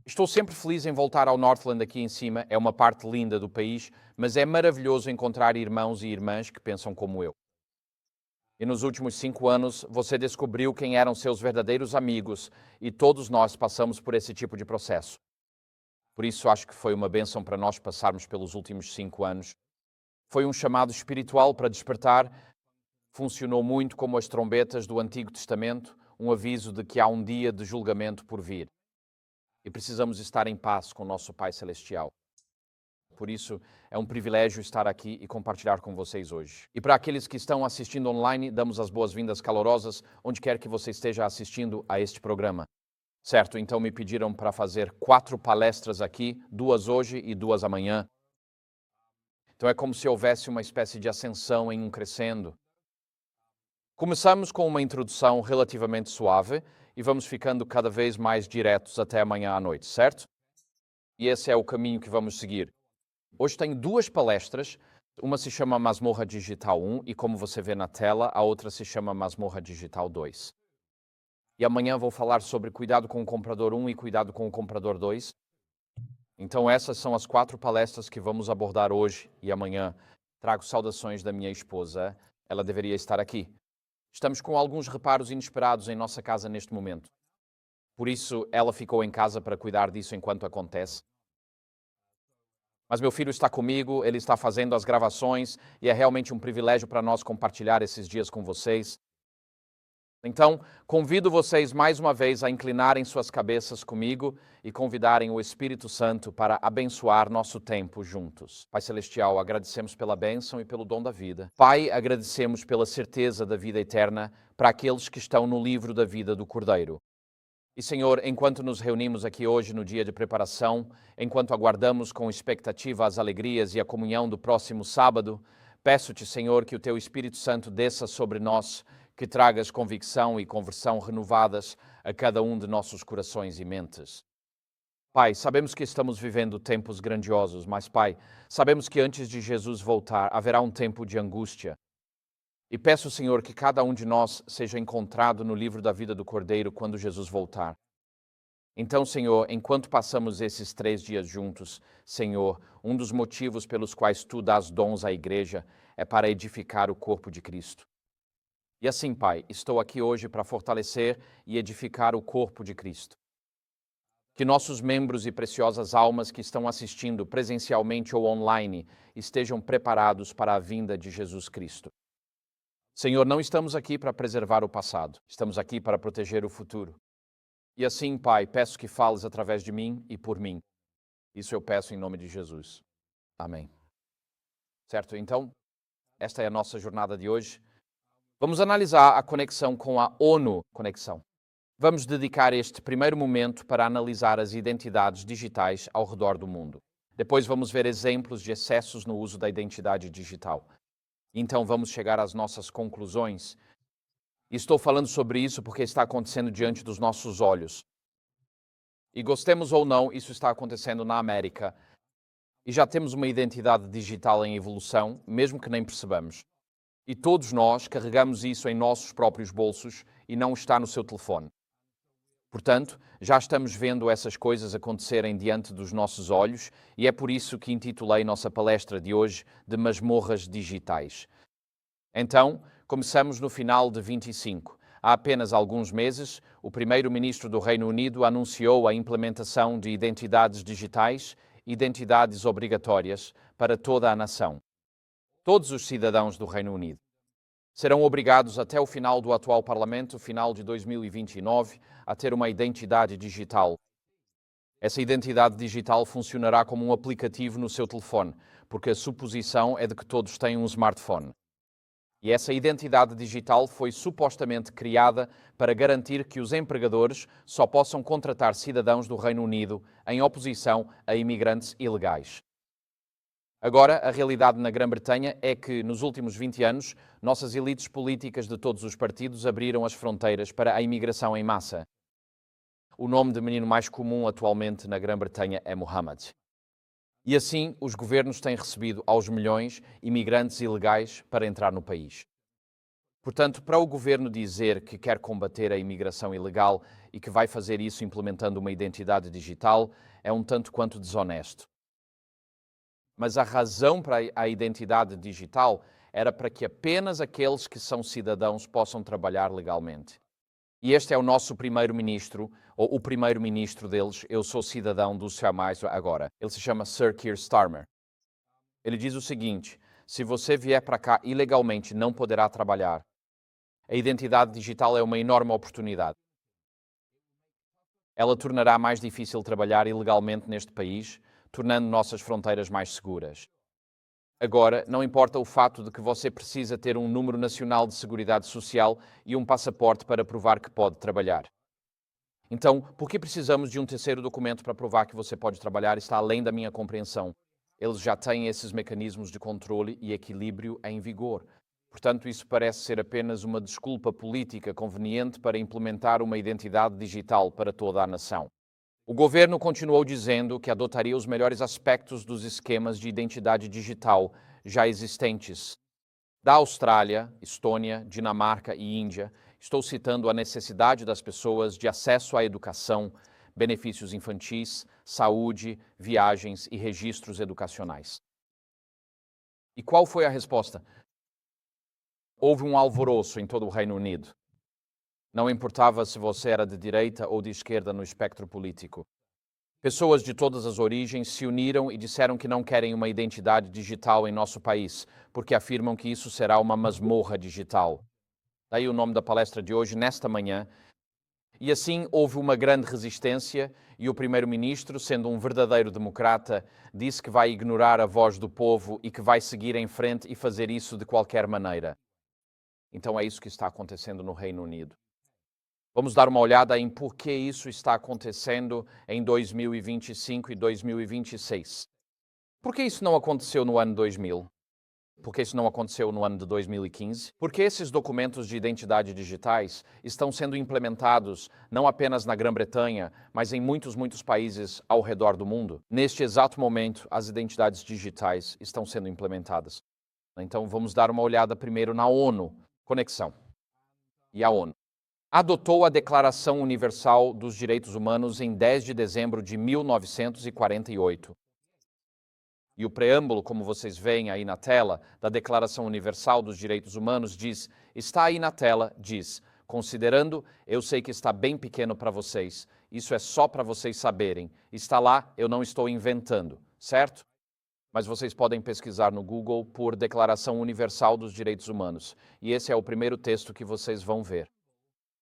Estou sempre feliz em voltar ao Northland aqui em cima, é uma parte linda do país, mas é maravilhoso encontrar irmãos e irmãs que pensam como eu. E nos últimos 5 anos, você descobriu quem eram seus verdadeiros amigos, e todos nós passamos por esse tipo de processo. Por isso, acho que foi uma bênção para nós passarmos pelos últimos 5 anos. Foi um chamado espiritual para despertar, funcionou muito como as trombetas do Antigo Testamento, um aviso de que há um dia de julgamento por vir. E precisamos estar em paz com nosso Pai Celestial. Por isso, é um privilégio estar aqui e compartilhar com vocês hoje. E para aqueles que estão assistindo online, damos as boas-vindas calorosas, onde quer que você esteja assistindo a este programa. Certo, então me pediram para fazer 4 palestras aqui, 2 hoje e 2 amanhã. Então é como se houvesse uma espécie de ascensão em um crescendo. Começamos com uma introdução relativamente suave e vamos ficando cada vez mais diretos até amanhã à noite, certo? E esse é o caminho que vamos seguir. Hoje tenho 2 palestras, uma se chama Masmorra Digital 1 e como você vê na tela, a outra se chama Masmorra Digital 2. E amanhã vou falar sobre cuidado com o comprador 1 e cuidado com o comprador 2. Então essas são as 4 palestras que vamos abordar hoje e amanhã. Trago saudações da minha esposa, ela deveria estar aqui. Estamos com alguns reparos inesperados em nossa casa neste momento. Por isso, ela ficou em casa para cuidar disso enquanto acontece. Mas meu filho está comigo, ele está fazendo as gravações e é realmente um privilégio para nós compartilhar esses dias com vocês. Então, convido vocês mais uma vez a inclinarem suas cabeças comigo e convidarem o Espírito Santo para abençoar nosso tempo juntos. Pai Celestial, agradecemos pela bênção e pelo dom da vida. Pai, agradecemos pela certeza da vida eterna para aqueles que estão no livro da vida do Cordeiro. E, Senhor, enquanto nos reunimos aqui hoje no dia de preparação, enquanto aguardamos com expectativa as alegrias e a comunhão do próximo sábado, peço-te, Senhor, que o Teu Espírito Santo desça sobre nós, que tragas convicção e conversão renovadas a cada um de nossos corações e mentes. Pai, sabemos que estamos vivendo tempos grandiosos, mas, Pai, sabemos que antes de Jesus voltar haverá um tempo de angústia. E peço, Senhor, que cada um de nós seja encontrado no livro da vida do Cordeiro quando Jesus voltar. Então, Senhor, enquanto passamos esses 3 dias juntos, Senhor, um dos motivos pelos quais Tu dás dons à igreja é para edificar o corpo de Cristo. E assim, Pai, estou aqui hoje para fortalecer e edificar o corpo de Cristo. Que nossos membros e preciosas almas que estão assistindo presencialmente ou online estejam preparados para a vinda de Jesus Cristo. Senhor, não estamos aqui para preservar o passado, estamos aqui para proteger o futuro. E assim, Pai, peço que fales através de mim e por mim. Isso eu peço em nome de Jesus. Amém. Certo? Então, esta é a nossa jornada de hoje. Vamos analisar a conexão com a ONU Conexão. Vamos dedicar este primeiro momento para analisar as identidades digitais ao redor do mundo. Depois vamos ver exemplos de excessos no uso da identidade digital. Então vamos chegar às nossas conclusões. Estou falando sobre isso porque está acontecendo diante dos nossos olhos. E gostemos ou não, isso está acontecendo na América. E já temos uma identidade digital em evolução, mesmo que nem percebamos. E todos nós carregamos isso em nossos próprios bolsos e não está no seu telefone. Portanto, já estamos vendo essas coisas acontecerem diante dos nossos olhos e é por isso que intitulei nossa palestra de hoje de Masmorras Digitais. Então, começamos no final de 25. Há apenas alguns meses, o primeiro-ministro do Reino Unido anunciou a implementação de identidades digitais, identidades obrigatórias para toda a nação. Todos os cidadãos do Reino Unido serão obrigados até o final do atual Parlamento, final de 2029, a ter uma identidade digital. Essa identidade digital funcionará como um aplicativo no seu telefone, porque a suposição é de que todos têm um smartphone. E essa identidade digital foi supostamente criada para garantir que os empregadores só possam contratar cidadãos do Reino Unido em oposição a imigrantes ilegais. Agora, a realidade na Grã-Bretanha é que, nos últimos 20 anos, nossas elites políticas de todos os partidos abriram as fronteiras para a imigração em massa. O nome de menino mais comum atualmente na Grã-Bretanha é Mohammed. E assim, os governos têm recebido aos milhões imigrantes ilegais para entrar no país. Portanto, para o governo dizer que quer combater a imigração ilegal e que vai fazer isso implementando uma identidade digital é um tanto quanto desonesto. Mas a razão para a identidade digital era para que apenas aqueles que são cidadãos possam trabalhar legalmente. E este é o nosso primeiro-ministro, ou o primeiro-ministro deles. Eu sou cidadão dos jamais agora. Ele se chama Sir Keir Starmer. Ele diz o seguinte: se você vier para cá ilegalmente, não poderá trabalhar. A identidade digital é uma enorme oportunidade. Ela tornará mais difícil trabalhar ilegalmente neste país, tornando nossas fronteiras mais seguras. Agora, não importa o fato de que você precisa ter um número nacional de seguridade social e um passaporte para provar que pode trabalhar. Então, por que precisamos de um terceiro documento para provar que você pode trabalhar? Está além da minha compreensão. Eles já têm esses mecanismos de controle e equilíbrio em vigor. Portanto, isso parece ser apenas uma desculpa política conveniente para implementar uma identidade digital para toda a nação. O governo continuou dizendo que adotaria os melhores aspectos dos esquemas de identidade digital já existentes. Da Austrália, Estônia, Dinamarca e Índia, estou citando a necessidade das pessoas de acesso à educação, benefícios infantis, saúde, viagens e registros educacionais. E qual foi a resposta? Houve um alvoroço em todo o Reino Unido. Não importava se você era de direita ou de esquerda no espectro político. Pessoas de todas as origens se uniram e disseram que não querem uma identidade digital em nosso país, porque afirmam que isso será uma masmorra digital. Daí o nome da palestra de hoje, nesta manhã. E assim houve uma grande resistência e o primeiro-ministro, sendo um verdadeiro democrata, disse que vai ignorar a voz do povo e que vai seguir em frente e fazer isso de qualquer maneira. Então é isso que está acontecendo no Reino Unido. Vamos dar uma olhada em por que isso está acontecendo em 2025 e 2026. Por que isso não aconteceu no ano 2000? Por que isso não aconteceu no ano de 2015? Porque esses documentos de identidade digitais estão sendo implementados não apenas na Grã-Bretanha, mas em muitos países ao redor do mundo. Neste exato momento, as identidades digitais estão sendo implementadas. Então, vamos dar uma olhada primeiro na ONU. Conexão. E a ONU adotou a Declaração Universal dos Direitos Humanos em 10 de dezembro de 1948. E o preâmbulo, como vocês veem aí na tela, da Declaração Universal dos Direitos Humanos diz, está aí na tela, diz, considerando, eu sei que está bem pequeno para vocês, isso é só para vocês saberem, está lá, eu não estou inventando, certo? Mas vocês podem pesquisar no Google por Declaração Universal dos Direitos Humanos, e esse é o primeiro texto que vocês vão ver.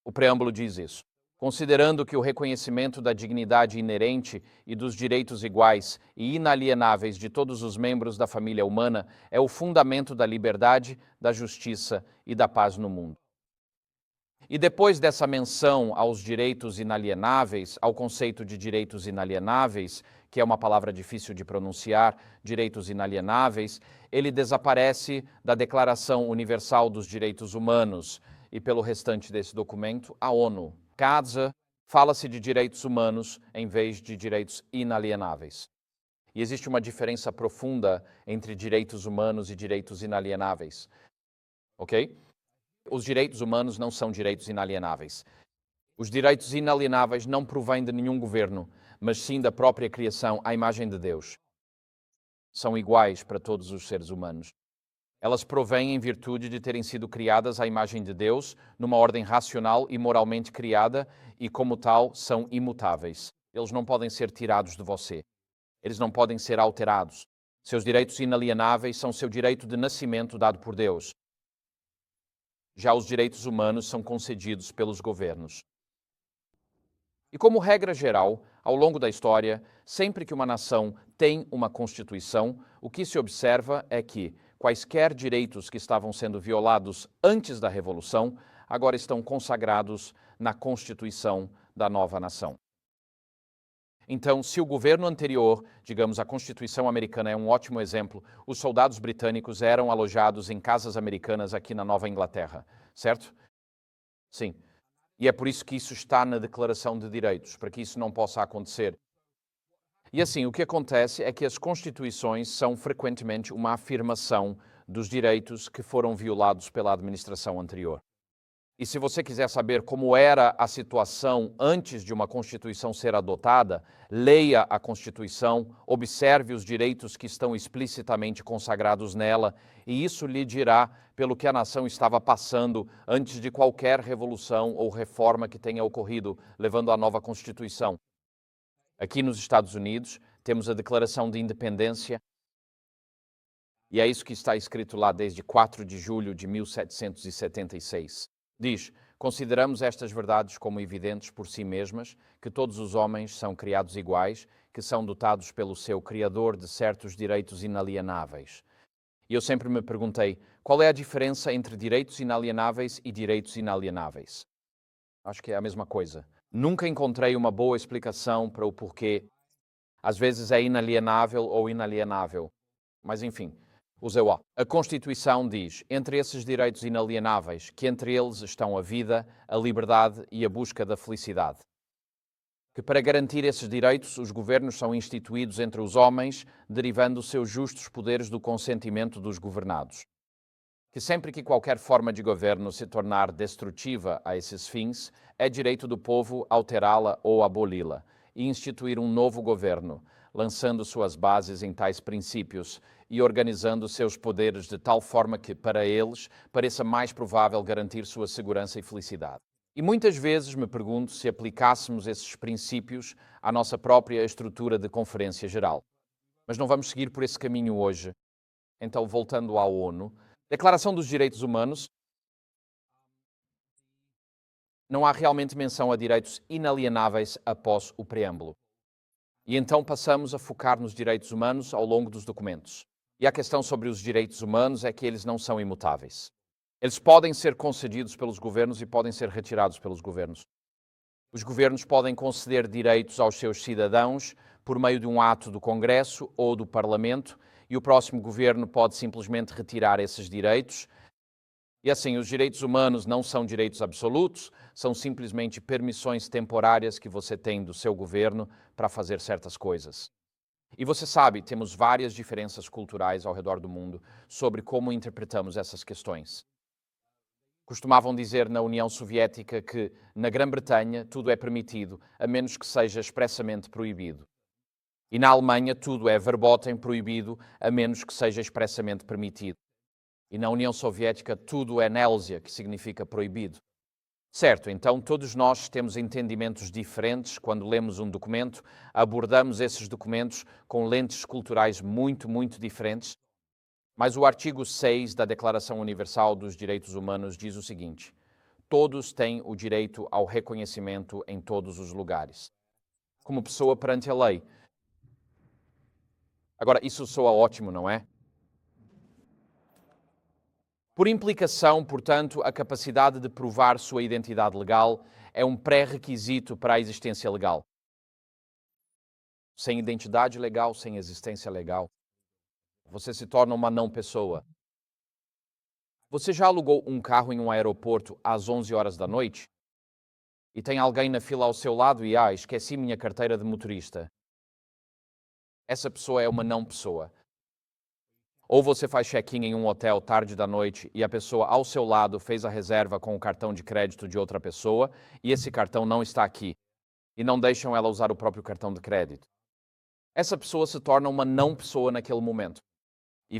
O preâmbulo diz isso. Considerando que o reconhecimento da dignidade inerente e dos direitos iguais e inalienáveis de todos os membros da família humana é o fundamento da liberdade, da justiça e da paz no mundo. E depois dessa menção aos direitos inalienáveis, ao conceito de direitos inalienáveis, que é uma palavra difícil de pronunciar, direitos inalienáveis, ele desaparece da Declaração Universal dos Direitos Humanos, e pelo restante desse documento, a ONU. Fala-se de direitos humanos em vez de direitos inalienáveis. E existe uma diferença profunda entre direitos humanos e direitos inalienáveis. Ok? Os direitos humanos não são direitos inalienáveis. Os direitos inalienáveis não provêm de nenhum governo, mas sim da própria criação à imagem de Deus. São iguais para todos os seres humanos. Elas provêm em virtude de terem sido criadas à imagem de Deus, numa ordem racional e moralmente criada, e como tal, são imutáveis. Eles não podem ser tirados de você. Eles não podem ser alterados. Seus direitos inalienáveis são seu direito de nascimento dado por Deus. Já os direitos humanos são concedidos pelos governos. E como regra geral, ao longo da história, sempre que uma nação tem uma Constituição, o que se observa é que quaisquer direitos que estavam sendo violados antes da Revolução, agora estão consagrados na Constituição da nova nação. Então, se o governo anterior, digamos a Constituição americana é um ótimo exemplo, os soldados britânicos eram alojados em casas americanas aqui na Nova Inglaterra, certo? Sim. E é por isso que isso está na Declaração de Direitos, para que isso não possa acontecer. E assim, o que acontece é que as constituições são frequentemente uma afirmação dos direitos que foram violados pela administração anterior. E se você quiser saber como era a situação antes de uma Constituição ser adotada, leia a Constituição, observe os direitos que estão explicitamente consagrados nela, e isso lhe dirá pelo que a nação estava passando antes de qualquer revolução ou reforma que tenha ocorrido, levando à nova Constituição. Aqui nos Estados Unidos, temos a Declaração de Independência, e é isso que está escrito lá desde 4 de julho de 1776. Diz: consideramos estas verdades como evidentes por si mesmas, que todos os homens são criados iguais, que são dotados pelo seu Criador de certos direitos inalienáveis. E eu sempre me perguntei, qual é a diferença entre direitos inalienáveis e direitos inalienáveis? Acho que é a mesma coisa. Nunca encontrei uma boa explicação para o porquê. Às vezes é inalienável ou inalienável. Mas enfim, usei o. A Constituição diz, entre esses direitos inalienáveis, que entre eles estão a vida, a liberdade e a busca da felicidade. Que para garantir esses direitos, os governos são instituídos entre os homens, derivando seus justos poderes do consentimento dos governados. Que sempre que qualquer forma de governo se tornar destrutiva a esses fins, é direito do povo alterá-la ou aboli-la, e instituir um novo governo, lançando suas bases em tais princípios e organizando seus poderes de tal forma que, para eles, pareça mais provável garantir sua segurança e felicidade. E muitas vezes me pergunto se aplicássemos esses princípios à nossa própria estrutura de Conferência Geral. Mas não vamos seguir por esse caminho hoje. Então, voltando à ONU, Declaração dos Direitos Humanos, não há realmente menção a direitos inalienáveis após o preâmbulo. E então passamos a focar nos direitos humanos ao longo dos documentos. E a questão sobre os direitos humanos é que eles não são imutáveis. Eles podem ser concedidos pelos governos e podem ser retirados pelos governos. Os governos podem conceder direitos aos seus cidadãos por meio de um ato do Congresso ou do Parlamento, e o próximo governo pode simplesmente retirar esses direitos. E assim, os direitos humanos não são direitos absolutos, são simplesmente permissões temporárias que você tem do seu governo para fazer certas coisas. E você sabe, temos várias diferenças culturais ao redor do mundo sobre como interpretamos essas questões. Costumavam dizer na União Soviética que, na Grã-Bretanha, tudo é permitido, a menos que seja expressamente proibido. E na Alemanha, tudo é verboten proibido, a menos que seja expressamente permitido. E na União Soviética, tudo é nélsia, que significa proibido. Certo, então todos nós temos entendimentos diferentes quando lemos um documento, abordamos esses documentos com lentes culturais muito diferentes. Mas o artigo 6 da Declaração Universal dos Direitos Humanos diz o seguinte: todos têm o direito ao reconhecimento em todos os lugares, como pessoa perante a lei. Agora, isso soa ótimo, não é? Por implicação, portanto, a capacidade de provar sua identidade legal é um pré-requisito para a existência legal. Sem identidade legal, sem existência legal, você se torna uma não-pessoa. Você já alugou um carro em um aeroporto às 11 horas da noite? E tem alguém na fila ao seu lado e, esqueci minha carteira de motorista. Essa pessoa é uma não-pessoa. Ou você faz check-in em um hotel tarde da noite e a pessoa ao seu lado fez a reserva com o cartão de crédito de outra pessoa e esse cartão não está aqui e não deixam ela usar o próprio cartão de crédito. Essa pessoa se torna uma não-pessoa naquele momento. E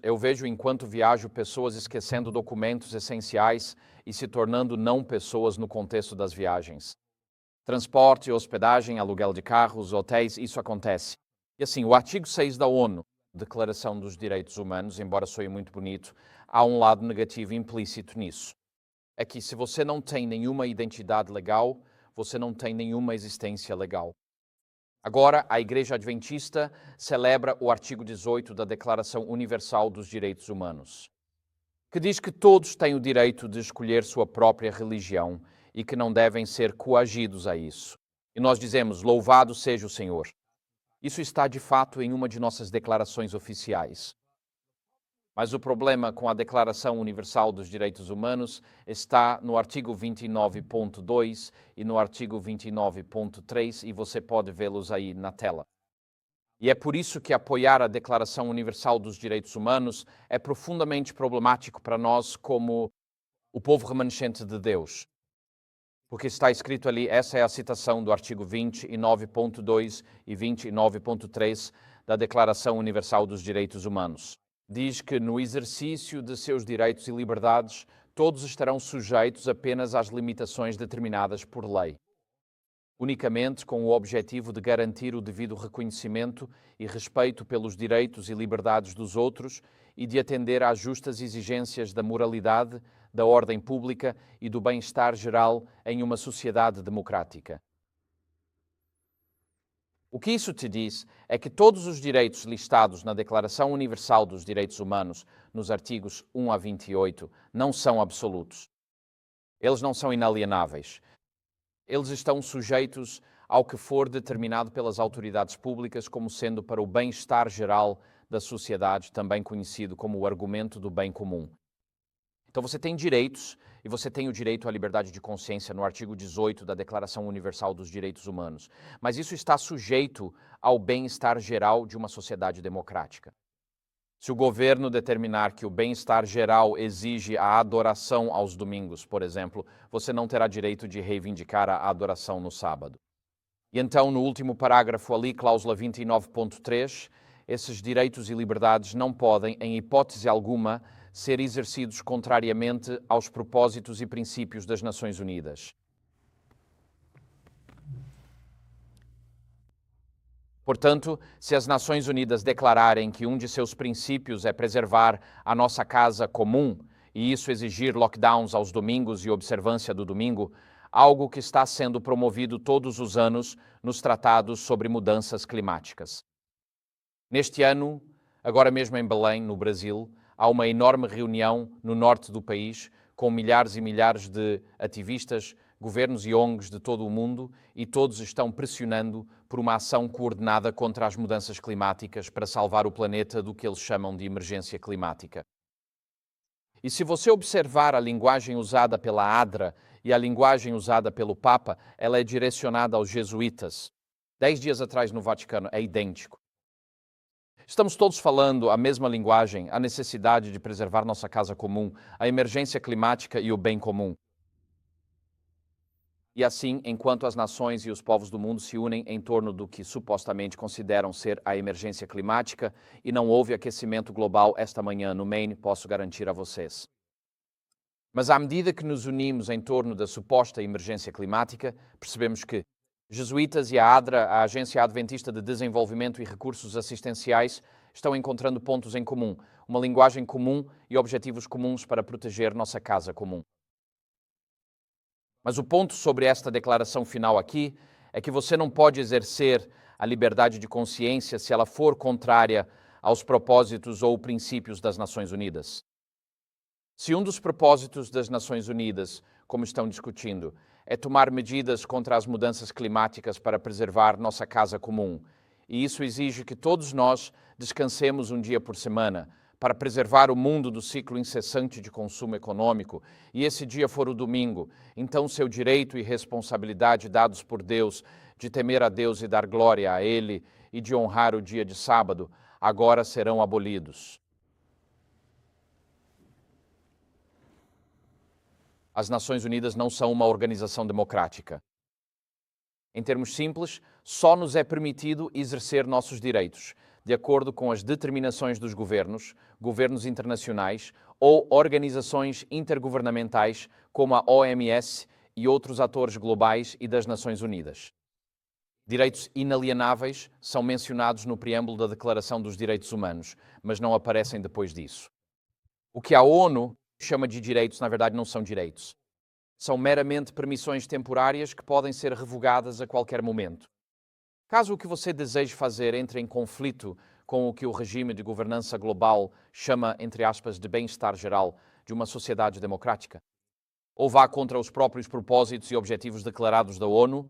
eu vejo enquanto viajo pessoas esquecendo documentos essenciais e se tornando não-pessoas no contexto das viagens. Transporte, hospedagem, aluguel de carros, hotéis, isso acontece. E assim, o artigo 6 da ONU, Declaração dos Direitos Humanos, embora soe muito bonito, há um lado negativo implícito nisso. É que se você não tem nenhuma identidade legal, você não tem nenhuma existência legal. Agora, a Igreja Adventista celebra o artigo 18 da Declaração Universal dos Direitos Humanos, que diz que todos têm o direito de escolher sua própria religião e que não devem ser coagidos a isso. E nós dizemos, louvado seja o Senhor. Isso está, de fato, em uma de nossas declarações oficiais. Mas o problema com a Declaração Universal dos Direitos Humanos está no artigo 29.2 e no artigo 29.3, e você pode vê-los aí na tela. E é por isso que apoiar a Declaração Universal dos Direitos Humanos é profundamente problemático para nós como o povo remanescente de Deus. Porque está escrito ali, essa é a citação do artigo 29.2 e 29.3 da Declaração Universal dos Direitos Humanos. Diz que no exercício de seus direitos e liberdades, todos estarão sujeitos apenas às limitações determinadas por lei, unicamente com o objetivo de garantir o devido reconhecimento e respeito pelos direitos e liberdades dos outros e de atender às justas exigências da moralidade, da ordem pública e do bem-estar geral em uma sociedade democrática. O que isso te diz é que todos os direitos listados na Declaração Universal dos Direitos Humanos, nos artigos 1 a 28, não são absolutos. Eles não são inalienáveis. Eles estão sujeitos ao que for determinado pelas autoridades públicas como sendo para o bem-estar geral da sociedade, também conhecido como o argumento do bem comum. Então você tem direitos, e você tem o direito à liberdade de consciência no artigo 18 da Declaração Universal dos Direitos Humanos, mas isso está sujeito ao bem-estar geral de uma sociedade democrática. Se o governo determinar que o bem-estar geral exige a adoração aos domingos, por exemplo, você não terá direito de reivindicar a adoração no sábado. E então, no último parágrafo ali, cláusula 29.3, esses direitos e liberdades não podem, em hipótese alguma, ser exercidos contrariamente aos propósitos e princípios das Nações Unidas. Portanto, se as Nações Unidas declararem que um de seus princípios é preservar a nossa casa comum, e isso exigir lockdowns aos domingos e observância do domingo, algo que está sendo promovido todos os anos nos tratados sobre mudanças climáticas. Neste ano, agora mesmo em Belém, no Brasil, há uma enorme reunião no norte do país com milhares e milhares de ativistas, governos e ONGs de todo o mundo, e todos estão pressionando por uma ação coordenada contra as mudanças climáticas para salvar o planeta do que eles chamam de emergência climática. E se você observar a linguagem usada pela ADRA e a linguagem usada pelo Papa, ela é direcionada aos jesuítas. 10 dias atrás no Vaticano, é idêntico. Estamos todos falando a mesma linguagem, a necessidade de preservar nossa casa comum, a emergência climática e o bem comum. E assim, enquanto as nações e os povos do mundo se unem em torno do que supostamente consideram ser a emergência climática, e não houve aquecimento global esta manhã no Maine, posso garantir a vocês. Mas à medida que nos unimos em torno da suposta emergência climática, percebemos que jesuítas e a ADRA, a Agência Adventista de Desenvolvimento e Recursos Assistenciais, estão encontrando pontos em comum, uma linguagem comum e objetivos comuns para proteger nossa casa comum. Mas o ponto sobre esta declaração final aqui é que você não pode exercer a liberdade de consciência se ela for contrária aos propósitos ou princípios das Nações Unidas. Se um dos propósitos das Nações Unidas, como estão discutindo, é tomar medidas contra as mudanças climáticas para preservar nossa casa comum, e isso exige que todos nós descansemos um dia por semana, para preservar o mundo do ciclo incessante de consumo econômico, e esse dia for o domingo, então seu direito e responsabilidade dados por Deus de temer a Deus e dar glória a Ele e de honrar o dia de sábado, agora serão abolidos. As Nações Unidas não são uma organização democrática. Em termos simples, só nos é permitido exercer nossos direitos, de acordo com as determinações dos governos, governos internacionais ou organizações intergovernamentais como a OMS e outros atores globais e das Nações Unidas. Direitos inalienáveis são mencionados no preâmbulo da Declaração dos Direitos Humanos, mas não aparecem depois disso. O que a ONU chama de direitos, na verdade, não são direitos. São meramente permissões temporárias que podem ser revogadas a qualquer momento. Caso o que você deseje fazer entre em conflito com o que o regime de governança global chama, entre aspas, de bem-estar geral de uma sociedade democrática, ou vá contra os próprios propósitos e objetivos declarados da ONU.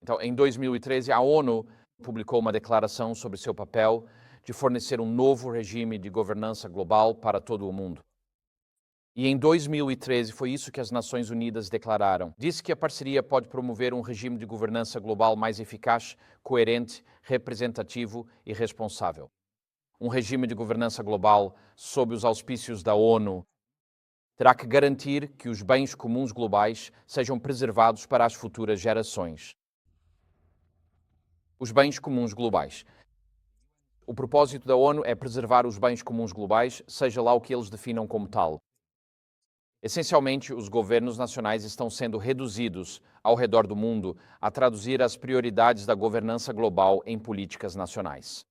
Então, em 2013, a ONU publicou uma declaração sobre seu papel de fornecer um novo regime de governança global para todo o mundo. E em 2013 foi isso que as Nações Unidas declararam. Disse que a parceria pode promover um regime de governança global mais eficaz, coerente, representativo e responsável. Um regime de governança global sob os auspícios da ONU terá que garantir que os bens comuns globais sejam preservados para as futuras gerações. Os bens comuns globais. O propósito da ONU é preservar os bens comuns globais, seja lá o que eles definam como tal. Essencialmente, os governos nacionais estão sendo reduzidos ao redor do mundo a traduzir as prioridades da governança global em políticas nacionais.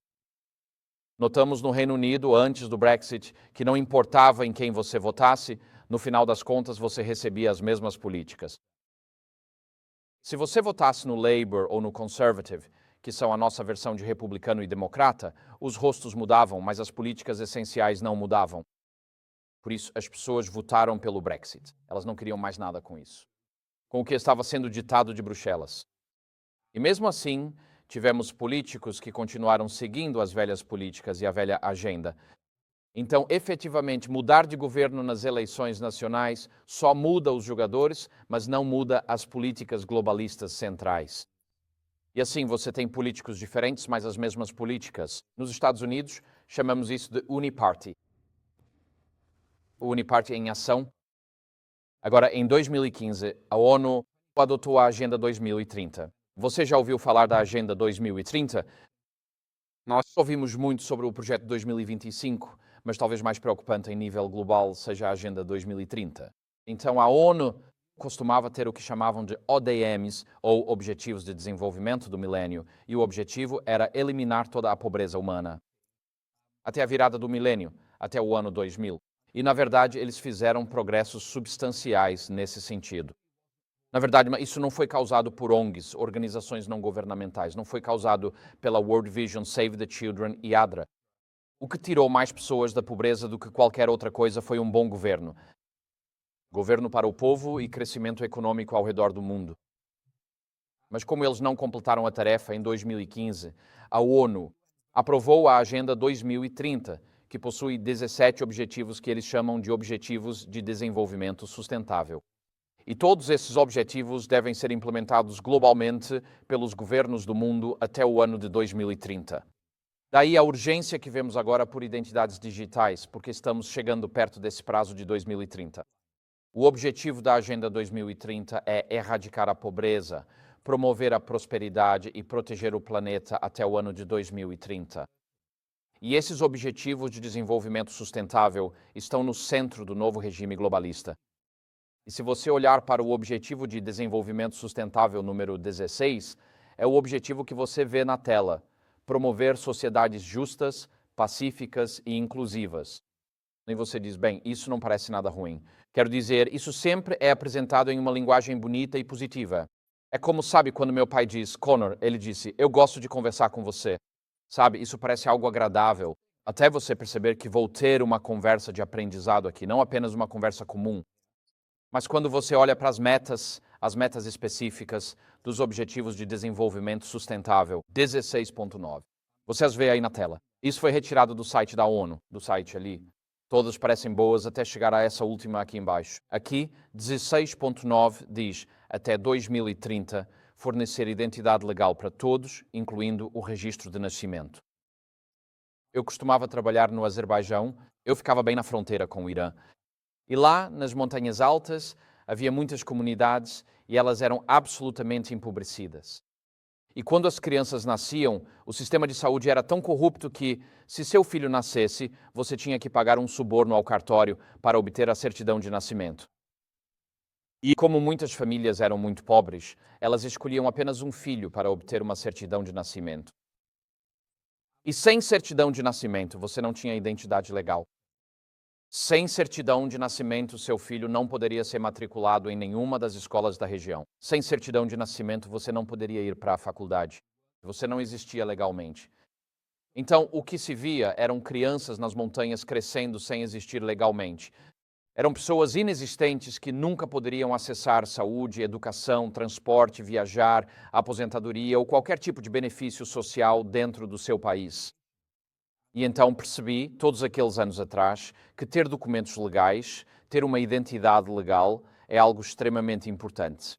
Notamos no Reino Unido, antes do Brexit, que não importava em quem você votasse, no final das contas você recebia as mesmas políticas. Se você votasse no Labour ou no Conservative, que são a nossa versão de republicano e democrata, os rostos mudavam, mas as políticas essenciais não mudavam. Por isso, as pessoas votaram pelo Brexit. Elas não queriam mais nada com isso, com o que estava sendo ditado de Bruxelas. E mesmo assim, tivemos políticos que continuaram seguindo as velhas políticas e a velha agenda. Então, efetivamente, mudar de governo nas eleições nacionais só muda os jogadores, mas não muda as políticas globalistas centrais. E assim, você tem políticos diferentes, mas as mesmas políticas. Nos Estados Unidos, chamamos isso de Uniparty. O Uniparty em ação. Agora, em 2015, a ONU adotou a Agenda 2030. Você já ouviu falar da Agenda 2030? Nós ouvimos muito sobre o projeto 2025, mas talvez mais preocupante em nível global seja a Agenda 2030. Então, a ONU costumava ter o que chamavam de ODMs, ou Objetivos de Desenvolvimento do Milênio, e o objetivo era eliminar toda a pobreza humana. Até a virada do milênio, até o ano 2000. E, na verdade, eles fizeram progressos substanciais nesse sentido. Na verdade, isso não foi causado por ONGs, organizações não governamentais, não foi causado pela World Vision, Save the Children e ADRA. O que tirou mais pessoas da pobreza do que qualquer outra coisa foi um bom governo. Governo para o povo e crescimento econômico ao redor do mundo. Mas como eles não completaram a tarefa em 2015, a ONU aprovou a Agenda 2030, que possui 17 objetivos que eles chamam de Objetivos de Desenvolvimento Sustentável. E todos esses objetivos devem ser implementados globalmente pelos governos do mundo até o ano de 2030. Daí a urgência que vemos agora por identidades digitais, porque estamos chegando perto desse prazo de 2030. O objetivo da Agenda 2030 é erradicar a pobreza, promover a prosperidade e proteger o planeta até o ano de 2030. E esses objetivos de desenvolvimento sustentável estão no centro do novo regime globalista. E se você olhar para o Objetivo de Desenvolvimento Sustentável número 16, é o objetivo que você vê na tela: promover sociedades justas, pacíficas e inclusivas. E você diz, bem, isso não parece nada ruim. Quero dizer, isso sempre é apresentado em uma linguagem bonita e positiva. É como, sabe, quando meu pai diz, Connor, ele disse, eu gosto de conversar com você. Sabe, isso parece algo agradável, até você perceber que vou ter uma conversa de aprendizado aqui, não apenas uma conversa comum. Mas quando você olha para as metas específicas dos Objetivos de Desenvolvimento Sustentável, 16.9, você as vê aí na tela. Isso foi retirado do site da ONU, do site ali. Todas parecem boas até chegar a essa última aqui embaixo. Aqui, 16.9 diz, até 2030, fornecer identidade legal para todos, incluindo o registro de nascimento. Eu costumava trabalhar no Azerbaijão, eu ficava bem na fronteira com o Irã. E lá, nas montanhas altas, havia muitas comunidades e elas eram absolutamente empobrecidas. E quando as crianças nasciam, o sistema de saúde era tão corrupto que, se seu filho nascesse, você tinha que pagar um suborno ao cartório para obter a certidão de nascimento. E como muitas famílias eram muito pobres, elas escolhiam apenas um filho para obter uma certidão de nascimento. E sem certidão de nascimento, você não tinha identidade legal. Sem certidão de nascimento, seu filho não poderia ser matriculado em nenhuma das escolas da região. Sem certidão de nascimento, você não poderia ir para a faculdade. Você não existia legalmente. Então, o que se via eram crianças nas montanhas crescendo sem existir legalmente. Eram pessoas inexistentes que nunca poderiam acessar saúde, educação, transporte, viajar, aposentadoria ou qualquer tipo de benefício social dentro do seu país. E então percebi, todos aqueles anos atrás, que ter documentos legais, ter uma identidade legal, é algo extremamente importante.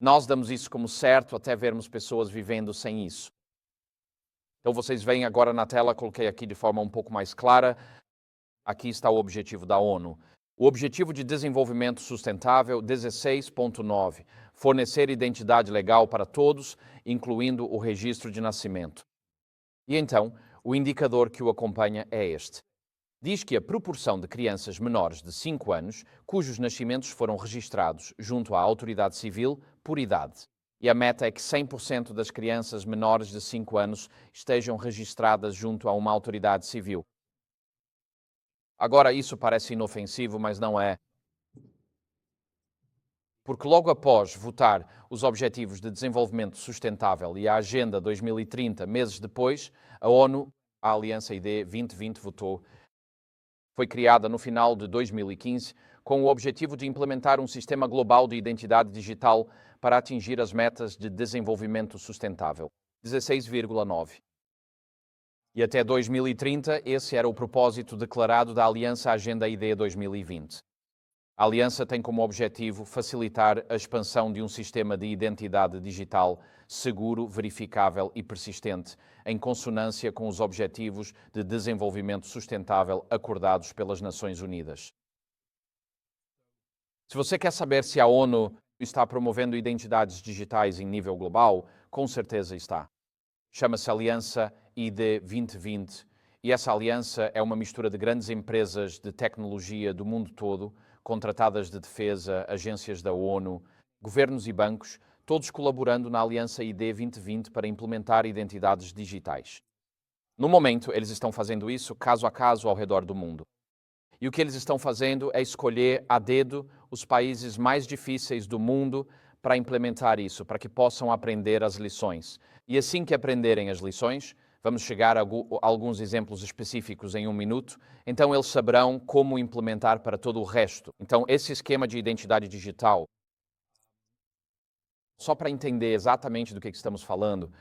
Nós damos isso como certo até vermos pessoas vivendo sem isso. Então vocês veem agora na tela, coloquei aqui de forma um pouco mais clara, aqui está o objetivo da ONU. O Objetivo de Desenvolvimento Sustentável 16.9, fornecer identidade legal para todos, incluindo o registro de nascimento. E então, o indicador que o acompanha é este. Diz que a proporção de crianças menores de 5 anos, cujos nascimentos foram registrados junto à autoridade civil por idade. E a meta é que 100% das crianças menores de 5 anos estejam registradas junto a uma autoridade civil. Agora, isso parece inofensivo, mas não é. Porque logo após votar os Objetivos de Desenvolvimento Sustentável e a Agenda 2030, meses depois, a ONU, a Aliança ID 2020, votou. Foi criada no final de 2015 com o objetivo de implementar um sistema global de identidade digital para atingir as metas de desenvolvimento sustentável, 16,9. E até 2030, esse era o propósito declarado da Aliança Agenda ID 2020. A Aliança tem como objetivo facilitar a expansão de um sistema de identidade digital seguro, verificável e persistente, em consonância com os Objetivos de Desenvolvimento Sustentável acordados pelas Nações Unidas. Se você quer saber se a ONU está promovendo identidades digitais em nível global, com certeza está. Chama-se Aliança ID 2020 e essa aliança é uma mistura de grandes empresas de tecnologia do mundo todo, contratadas de defesa, agências da ONU, governos e bancos, todos colaborando na Aliança ID 2020 para implementar identidades digitais. No momento, eles estão fazendo isso caso a caso ao redor do mundo. E o que eles estão fazendo é escolher a dedo os países mais difíceis do mundo para implementar isso, para que possam aprender as lições. E assim que aprenderem as lições, vamos chegar a alguns exemplos específicos em um minuto, então eles saberão como implementar para todo o resto. Então, esse esquema de identidade digital, só para entender exatamente do que estamos falando,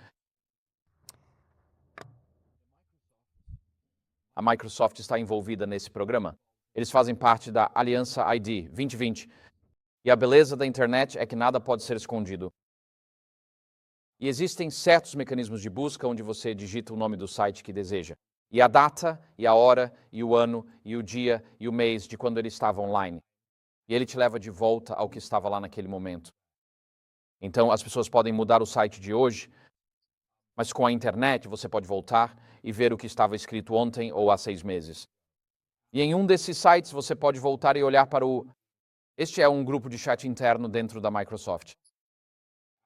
a Microsoft está envolvida nesse programa. Eles fazem parte da Aliança ID 2020. E a beleza da internet é que nada pode ser escondido. E existem certos mecanismos de busca onde você digita o nome do site que deseja. E a data, e a hora, e o ano, e o dia, e o mês de quando ele estava online. E ele te leva de volta ao que estava lá naquele momento. Então, as pessoas podem mudar o site de hoje, mas com a internet você pode voltar e ver o que estava escrito ontem ou há 6 meses. E em um desses sites você pode voltar e olhar para o... Este é um grupo de chat interno dentro da Microsoft.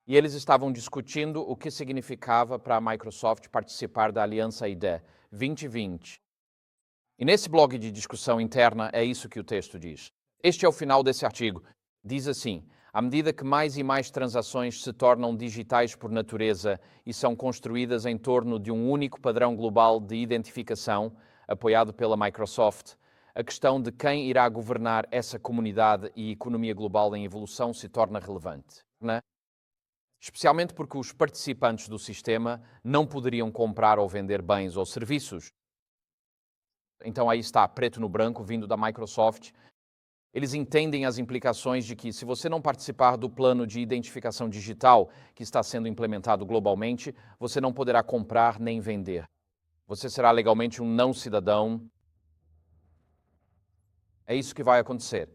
E eles estavam discutindo o que significava para a Microsoft participar da Aliança ID 2020. E nesse blog de discussão interna é isso que o texto diz. Este é o final desse artigo. Diz assim: à medida que mais e mais transações se tornam digitais por natureza e são construídas em torno de um único padrão global de identificação, apoiado pela Microsoft, a questão de quem irá governar essa comunidade e economia global em evolução se torna relevante, né? Especialmente porque os participantes do sistema não poderiam comprar ou vender bens ou serviços. Então aí está, preto no branco, vindo da Microsoft. Eles entendem as implicações de que, se você não participar do plano de identificação digital que está sendo implementado globalmente, você não poderá comprar nem vender. Você será legalmente um não cidadão. É isso que vai acontecer.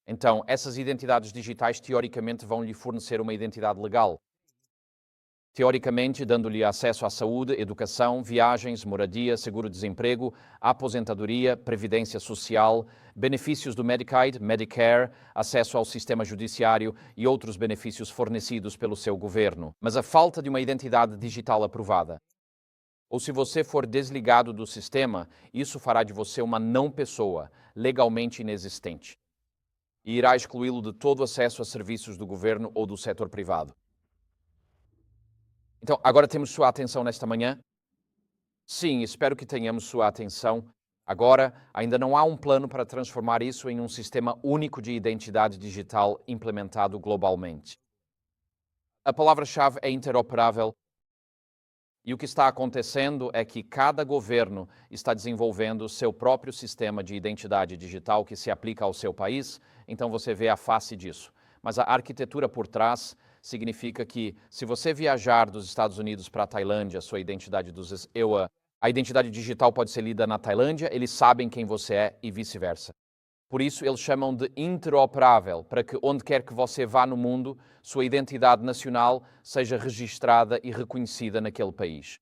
Então, essas identidades digitais, teoricamente, vão lhe fornecer uma identidade legal. Teoricamente, dando-lhe acesso à saúde, educação, viagens, moradia, seguro-desemprego, aposentadoria, previdência social, benefícios do Medicaid, Medicare, acesso ao sistema judiciário e outros benefícios fornecidos pelo seu governo. Mas a falta de uma identidade digital aprovada, ou se você for desligado do sistema, isso fará de você uma não-pessoa, legalmente inexistente, e irá excluí-lo de todo acesso a serviços do governo ou do setor privado. Então, agora temos sua atenção nesta manhã? Sim, espero que tenhamos sua atenção. Agora, ainda não há um plano para transformar isso em um sistema único de identidade digital implementado globalmente. A palavra-chave é interoperável. E o que está acontecendo é que cada governo está desenvolvendo seu próprio sistema de identidade digital que se aplica ao seu país, então você vê a face disso. Mas a arquitetura por trás significa que, se você viajar dos Estados Unidos para a Tailândia, a identidade digital pode ser lida na Tailândia, eles sabem quem você é e vice-versa. Por isso, eles chamam de interoperável, para que onde quer que você vá no mundo, sua identidade nacional seja registrada e reconhecida naquele país.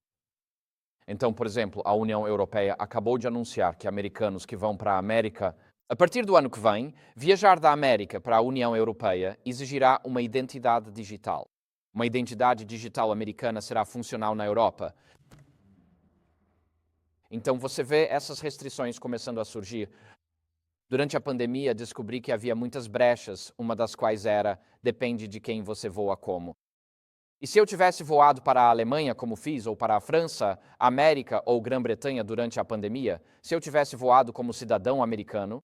Então, por exemplo, a União Europeia acabou de anunciar que americanos que vão para a América, a partir do ano que vem, viajar da América para a União Europeia exigirá uma identidade digital. Uma identidade digital americana será funcional na Europa. Então, você vê essas restrições começando a surgir. Durante a pandemia, descobri que havia muitas brechas, uma das quais era, depende de quem você voa como. E se eu tivesse voado para a Alemanha, como fiz, ou para a França, América ou Grã-Bretanha durante a pandemia, se eu tivesse voado como cidadão americano,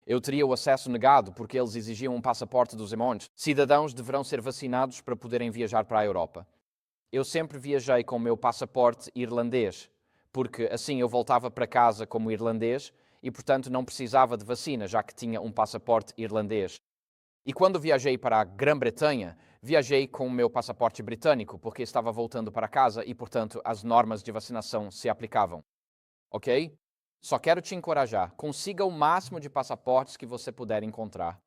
eu teria o acesso negado porque eles exigiam um passaporte dos imões. Cidadãos deverão ser vacinados para poderem viajar para a Europa. Eu sempre viajei com o meu passaporte irlandês, porque assim eu voltava para casa como irlandês e, portanto, não precisava de vacina, já que tinha um passaporte irlandês. E quando viajei para a Grã-Bretanha, viajei com o meu passaporte britânico, porque estava voltando para casa e, portanto, as normas de vacinação se aplicavam. Ok? Só quero te encorajar, consiga o máximo de passaportes que você puder encontrar.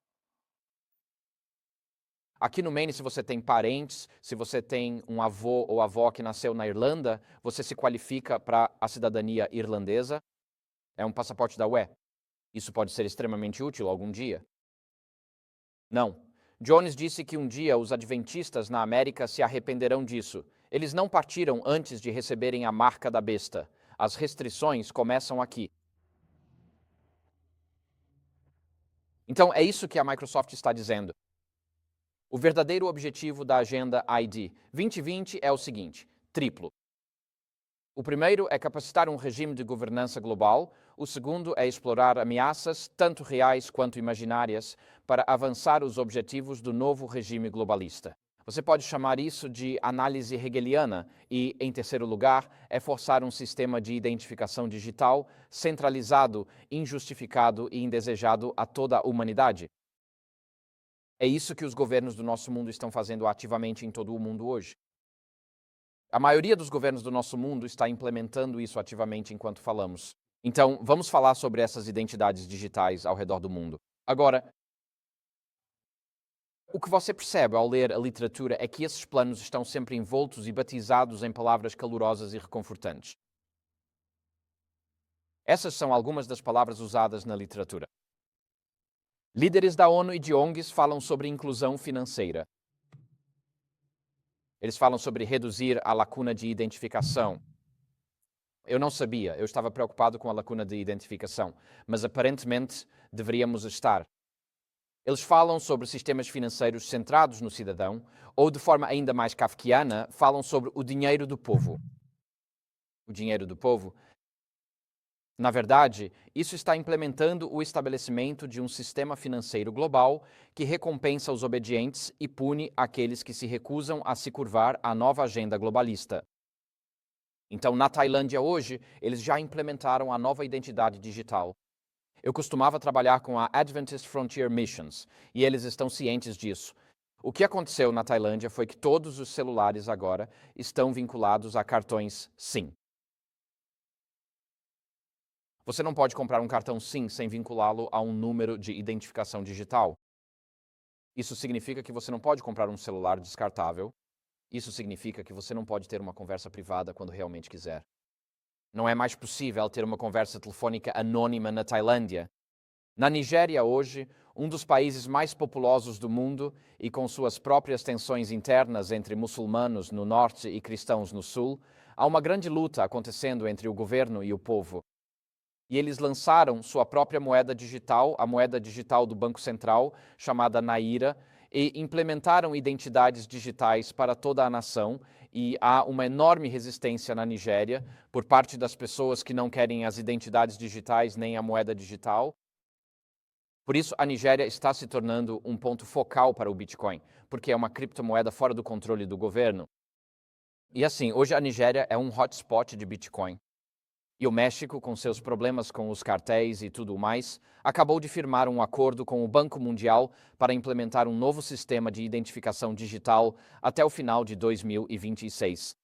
Aqui no Maine, se você tem parentes, se você tem um avô ou avó que nasceu na Irlanda, você se qualifica para a cidadania irlandesa. É um passaporte da UE. Isso pode ser extremamente útil algum dia. Não. Jones disse que um dia os adventistas na América se arrependerão disso. Eles não partiram antes de receberem a marca da besta. As restrições começam aqui. Então, é isso que a Microsoft está dizendo. O verdadeiro objetivo da Agenda ID 2020 é o seguinte: triplo. O primeiro é capacitar um regime de governança global, o segundo é explorar ameaças, tanto reais quanto imaginárias, para avançar os objetivos do novo regime globalista. Você pode chamar isso de análise hegeliana e, em terceiro lugar, é forçar um sistema de identificação digital centralizado, injustificado e indesejado a toda a humanidade. É isso que os governos do nosso mundo estão fazendo ativamente em todo o mundo hoje. A maioria dos governos do nosso mundo está implementando isso ativamente enquanto falamos. Então, vamos falar sobre essas identidades digitais ao redor do mundo. Agora, o que você percebe ao ler a literatura é que esses planos estão sempre envoltos e batizados em palavras calorosas e reconfortantes. Essas são algumas das palavras usadas na literatura. Líderes da ONU e de ONGs falam sobre inclusão financeira. Eles falam sobre reduzir a lacuna de identificação. Eu não sabia, eu estava preocupado com a lacuna de identificação, mas aparentemente deveríamos estar. Eles falam sobre sistemas financeiros centrados no cidadão, ou de forma ainda mais kafkiana, falam sobre o dinheiro do povo. O dinheiro do povo. Na verdade, isso está implementando o estabelecimento de um sistema financeiro global que recompensa os obedientes e pune aqueles que se recusam a se curvar à nova agenda globalista. Então, na Tailândia hoje, eles já implementaram a nova identidade digital. Eu costumava trabalhar com a Adventist Frontier Missions, e eles estão cientes disso. O que aconteceu na Tailândia foi que todos os celulares agora estão vinculados a cartões SIM. Você não pode comprar um cartão SIM sem vinculá-lo a um número de identificação digital. Isso significa que você não pode comprar um celular descartável. Isso significa que você não pode ter uma conversa privada quando realmente quiser. Não é mais possível ter uma conversa telefônica anônima na Tailândia. Na Nigéria hoje, um dos países mais populosos do mundo e com suas próprias tensões internas entre muçulmanos no norte e cristãos no sul, há uma grande luta acontecendo entre o governo e o povo. E eles lançaram sua própria moeda digital, a moeda digital do Banco Central, chamada Naira, e implementaram identidades digitais para toda a nação, e há uma enorme resistência na Nigéria por parte das pessoas que não querem as identidades digitais nem a moeda digital. Por isso, a Nigéria está se tornando um ponto focal para o Bitcoin, porque é uma criptomoeda fora do controle do governo. E assim, hoje a Nigéria é um hotspot de Bitcoin. E o México, com seus problemas com os cartéis e tudo mais, acabou de firmar um acordo com o Banco Mundial para implementar um novo sistema de identificação digital até o final de 2026.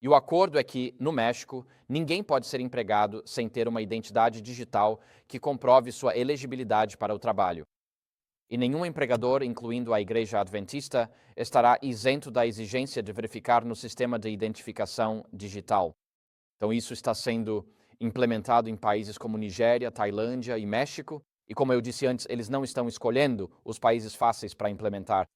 E o acordo é que, no México, ninguém pode ser empregado sem ter uma identidade digital que comprove sua elegibilidade para o trabalho. E nenhum empregador, incluindo a Igreja Adventista, estará isento da exigência de verificar no sistema de identificação digital. Então, isso está sendo implementado em países como Nigéria, Tailândia e México. E como eu disse antes, eles não estão escolhendo os países fáceis para implementar.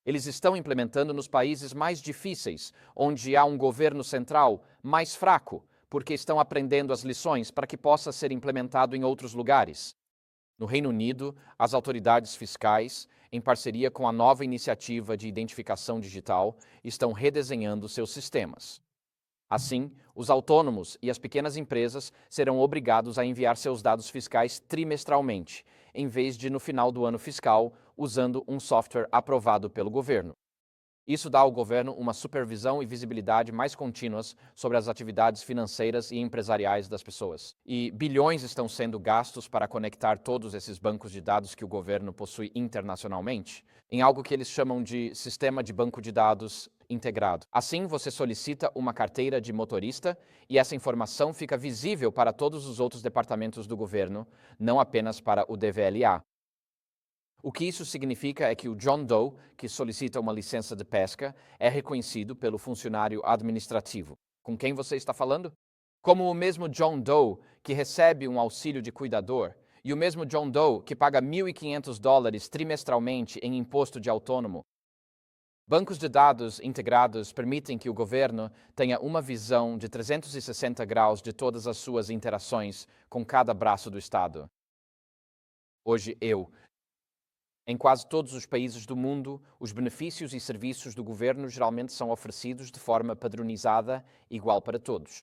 Eles estão implementando nos países mais difíceis, onde há um governo central mais fraco, porque estão aprendendo as lições para que possa ser implementado em outros lugares. No Reino Unido, as autoridades fiscais, em parceria com a nova iniciativa de identificação digital, estão redesenhando seus sistemas. Assim, os autônomos e as pequenas empresas serão obrigados a enviar seus dados fiscais trimestralmente, em vez de no final do ano fiscal, usando um software aprovado pelo governo. Isso dá ao governo uma supervisão e visibilidade mais contínuas sobre as atividades financeiras e empresariais das pessoas. E bilhões estão sendo gastos para conectar todos esses bancos de dados que o governo possui internacionalmente em algo que eles chamam de Sistema de Banco de Dados Integrado. Assim, você solicita uma carteira de motorista e essa informação fica visível para todos os outros departamentos do governo, não apenas para o DVLA. O que isso significa é que o John Doe, que solicita uma licença de pesca, é reconhecido pelo funcionário administrativo. Com quem você está falando? Como o mesmo John Doe que recebe um auxílio de cuidador e o mesmo John Doe que paga $1.500 trimestralmente em imposto de autônomo. Bancos de dados integrados permitem que o governo tenha uma visão de 360 graus de todas as suas interações com cada braço do Estado. Hoje Em quase todos os países do mundo, os benefícios e serviços do governo geralmente são oferecidos de forma padronizada, igual para todos.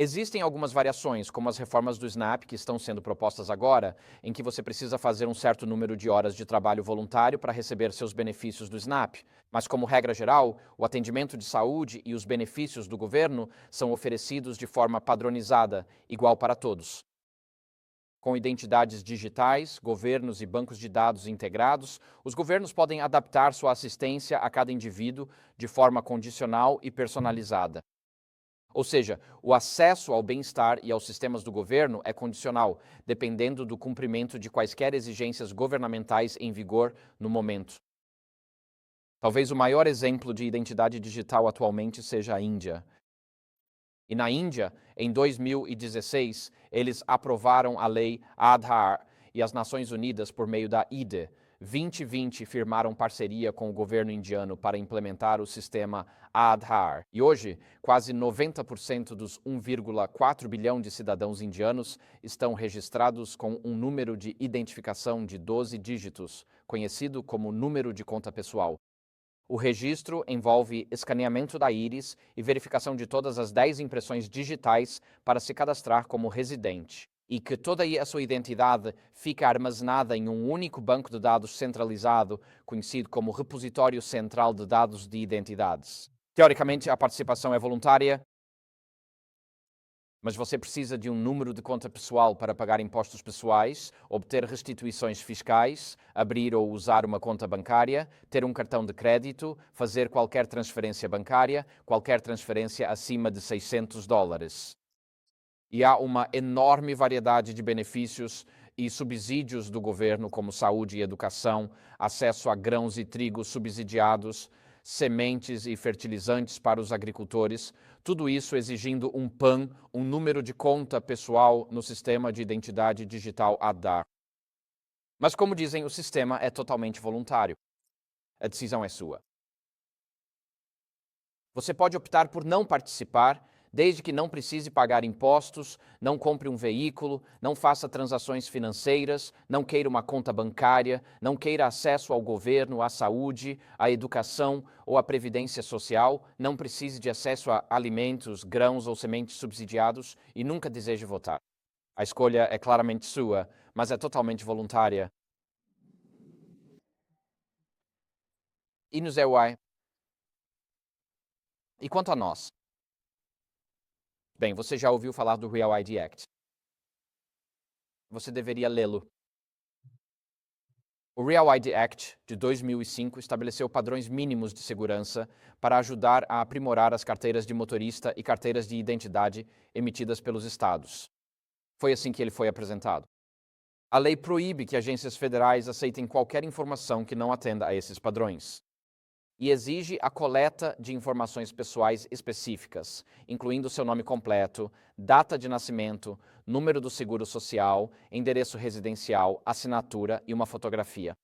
Existem algumas variações, como as reformas do SNAP que estão sendo propostas agora, em que você precisa fazer um certo número de horas de trabalho voluntário para receber seus benefícios do SNAP. Mas, como regra geral, o atendimento de saúde e os benefícios do governo são oferecidos de forma padronizada, igual para todos. Com identidades digitais, governos e bancos de dados integrados, os governos podem adaptar sua assistência a cada indivíduo de forma condicional e personalizada. Ou seja, o acesso ao bem-estar e aos sistemas do governo é condicional, dependendo do cumprimento de quaisquer exigências governamentais em vigor no momento. Talvez o maior exemplo de identidade digital atualmente seja a Índia. E na Índia, em 2016, eles aprovaram a lei Aadhaar e as Nações Unidas, por meio da IDE 2020, firmaram parceria com o governo indiano para implementar o sistema Aadhaar. E hoje, quase 90% dos 1,4 bilhão de cidadãos indianos estão registrados com um número de identificação de 12 dígitos, conhecido como número de conta pessoal. O registro envolve escaneamento da íris e verificação de todas as 10 impressões digitais para se cadastrar como residente, e que toda a sua identidade fica armazenada em um único banco de dados centralizado, conhecido como Repositório Central de Dados de Identidades. Teoricamente, a participação é voluntária, mas você precisa de um número de conta pessoal para pagar impostos pessoais, obter restituições fiscais, abrir ou usar uma conta bancária, ter um cartão de crédito, fazer qualquer transferência bancária, qualquer transferência acima de $600. E há uma enorme variedade de benefícios e subsídios do governo, como saúde e educação, acesso a grãos e trigo subsidiados, sementes e fertilizantes para os agricultores, tudo isso exigindo um PAN, um número de conta pessoal no sistema de identidade digital Aadhaar. Mas, como dizem, o sistema é totalmente voluntário. A decisão é sua. Você pode optar por não participar, desde que não precise pagar impostos, não compre um veículo, não faça transações financeiras, não queira uma conta bancária, não queira acesso ao governo, à saúde, à educação ou à previdência social, não precise de acesso a alimentos, grãos ou sementes subsidiados e nunca deseje votar. A escolha é claramente sua, mas é totalmente voluntária. E no ZY, E quanto a nós? Bem, você já ouviu falar do Real ID Act. Você deveria lê-lo. O Real ID Act de 2005 estabeleceu padrões mínimos de segurança para ajudar a aprimorar as carteiras de motorista e carteiras de identidade emitidas pelos estados. Foi assim que ele foi apresentado. A lei proíbe que agências federais aceitem qualquer informação que não atenda a esses padrões e exige a coleta de informações pessoais específicas, incluindo seu nome completo, data de nascimento, número do seguro social, endereço residencial, assinatura e uma fotografia.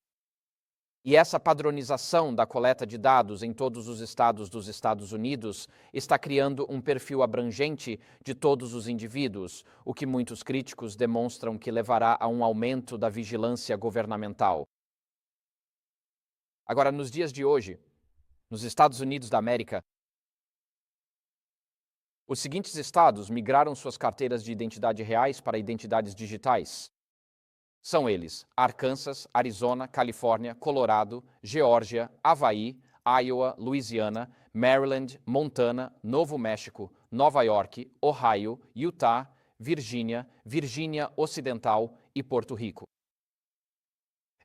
E essa padronização da coleta de dados em todos os estados dos Estados Unidos está criando um perfil abrangente de todos os indivíduos, o que muitos críticos demonstram que levará a um aumento da vigilância governamental. Agora, nos dias de hoje, nos Estados Unidos da América, os seguintes estados migraram suas carteiras de identidade reais para identidades digitais. São eles Arkansas, Arizona, Califórnia, Colorado, Geórgia, Havaí, Iowa, Louisiana, Maryland, Montana, Novo México, Nova York, Ohio, Utah, Virgínia, Virgínia Ocidental e Porto Rico.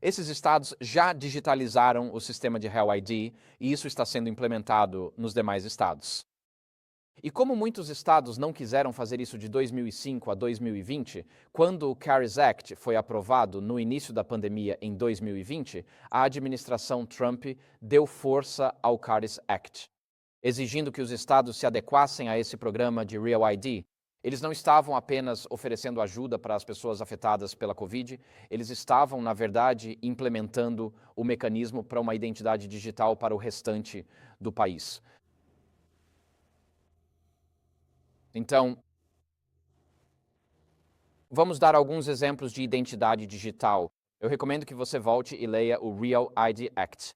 Esses estados já digitalizaram o sistema de Real ID e isso está sendo implementado nos demais estados. E como muitos estados não quiseram fazer isso de 2005 a 2020, quando o CARES Act foi aprovado no início da pandemia em 2020, a administração Trump deu força ao CARES Act, exigindo que os estados se adequassem a esse programa de Real ID. Eles não estavam apenas oferecendo ajuda para as pessoas afetadas pela Covid, eles estavam, na verdade, implementando o mecanismo para uma identidade digital para o restante do país. Então, vamos dar alguns exemplos de identidade digital. Eu recomendo que você volte e leia o Real ID Act,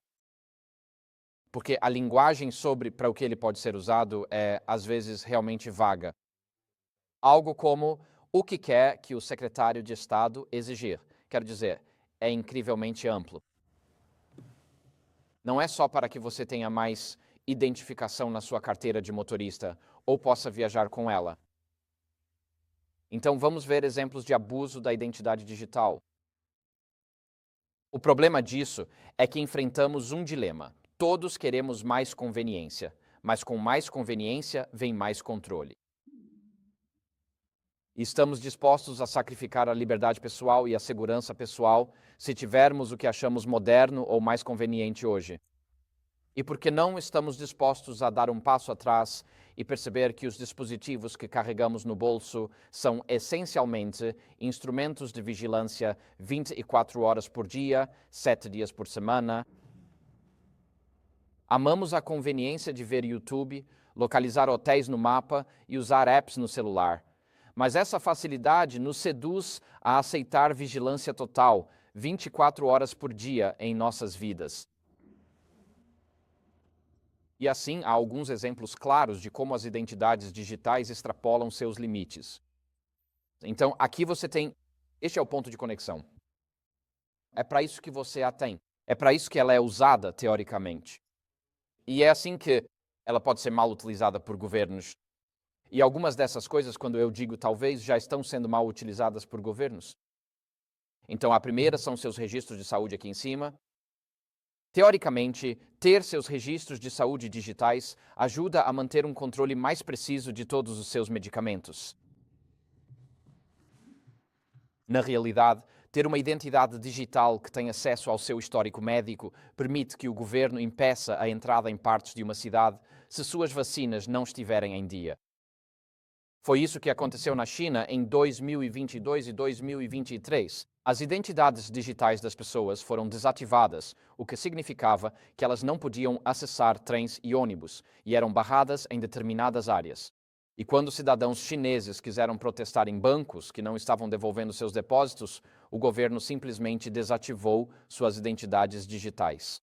porque a linguagem para o que ele pode ser usado é, às vezes, realmente vaga. Algo como o que quer que o secretário de Estado exigir. Quero dizer, é incrivelmente amplo. Não é só para que você tenha mais identificação na sua carteira de motorista ou possa viajar com ela. Então vamos ver exemplos de abuso da identidade digital. O problema disso é que enfrentamos um dilema. Todos queremos mais conveniência, mas com mais conveniência vem mais controle. E estamos dispostos a sacrificar a liberdade pessoal e a segurança pessoal se tivermos o que achamos moderno ou mais conveniente hoje. E porque não estamos dispostos a dar um passo atrás e perceber que os dispositivos que carregamos no bolso são essencialmente instrumentos de vigilância 24 horas por dia, 7 dias por semana. Amamos a conveniência de ver YouTube, localizar hotéis no mapa e usar apps no celular. Mas essa facilidade nos seduz a aceitar vigilância total, 24 horas por dia em nossas vidas. E assim, há alguns exemplos claros de como as identidades digitais extrapolam seus limites. Então, aqui você tem... Este é o ponto de conexão. É para isso que você a tem. É para isso que ela é usada, teoricamente. E é assim que ela pode ser mal utilizada por governos. E algumas dessas coisas, quando eu digo talvez, já estão sendo mal utilizadas por governos. Então, a primeira são seus registros de saúde aqui em cima. Teoricamente, ter seus registros de saúde digitais ajuda a manter um controle mais preciso de todos os seus medicamentos. Na realidade, ter uma identidade digital que tem acesso ao seu histórico médico permite que o governo impeça a entrada em partes de uma cidade se suas vacinas não estiverem em dia. Foi isso que aconteceu na China em 2022 e 2023. As identidades digitais das pessoas foram desativadas, o que significava que elas não podiam acessar trens e ônibus e eram barradas em determinadas áreas. E quando cidadãos chineses quiseram protestar em bancos que não estavam devolvendo seus depósitos, o governo simplesmente desativou suas identidades digitais.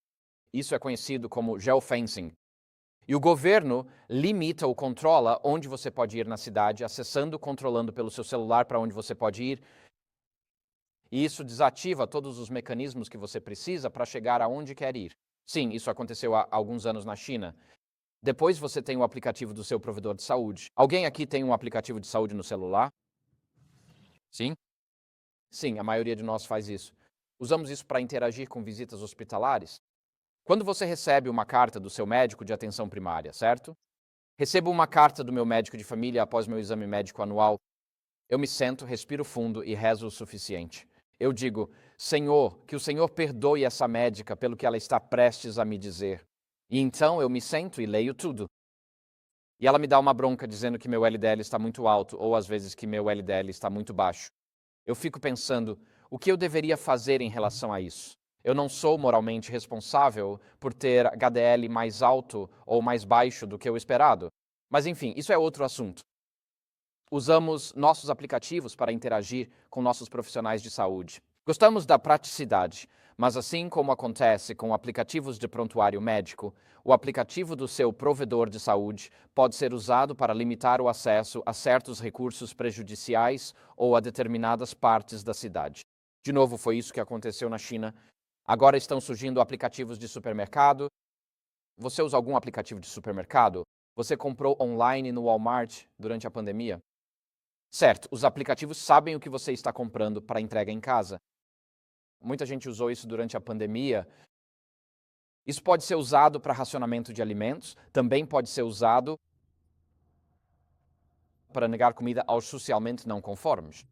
Isso é conhecido como geofencing. E o governo limita ou controla onde você pode ir na cidade, acessando, controlando pelo seu celular para onde você pode ir. E isso desativa todos os mecanismos que você precisa para chegar aonde quer ir. Sim, isso aconteceu há alguns anos na China. Depois você tem o aplicativo do seu provedor de saúde. Alguém aqui tem um aplicativo de saúde no celular? Sim? Sim, a maioria de nós faz isso. Usamos isso para interagir com visitas hospitalares. Quando você recebe uma carta do seu médico de atenção primária, certo? Recebo uma carta do meu médico de família após meu exame médico anual. Eu me sento, respiro fundo e rezo o suficiente. Eu digo, Senhor, que o Senhor perdoe essa médica pelo que ela está prestes a me dizer. E então eu me sento e leio tudo. E ela me dá uma bronca dizendo que meu LDL está muito alto, ou às vezes que meu LDL está muito baixo. Eu fico pensando, o que eu deveria fazer em relação a isso? Eu não sou moralmente responsável por ter HDL mais alto ou mais baixo do que o esperado. Mas enfim, isso é outro assunto. Usamos nossos aplicativos para interagir com nossos profissionais de saúde. Gostamos da praticidade, mas assim como acontece com aplicativos de prontuário médico, o aplicativo do seu provedor de saúde pode ser usado para limitar o acesso a certos recursos prejudiciais ou a determinadas partes da cidade. De novo, foi isso que aconteceu na China. Agora estão surgindo aplicativos de supermercado. Você usa algum aplicativo de supermercado? Você comprou online no Walmart durante a pandemia? Certo, os aplicativos sabem o que você está comprando para entrega em casa. Muita gente usou isso durante a pandemia. Isso pode ser usado para racionamento de alimentos, também pode ser usado para negar comida aos socialmente não conformes.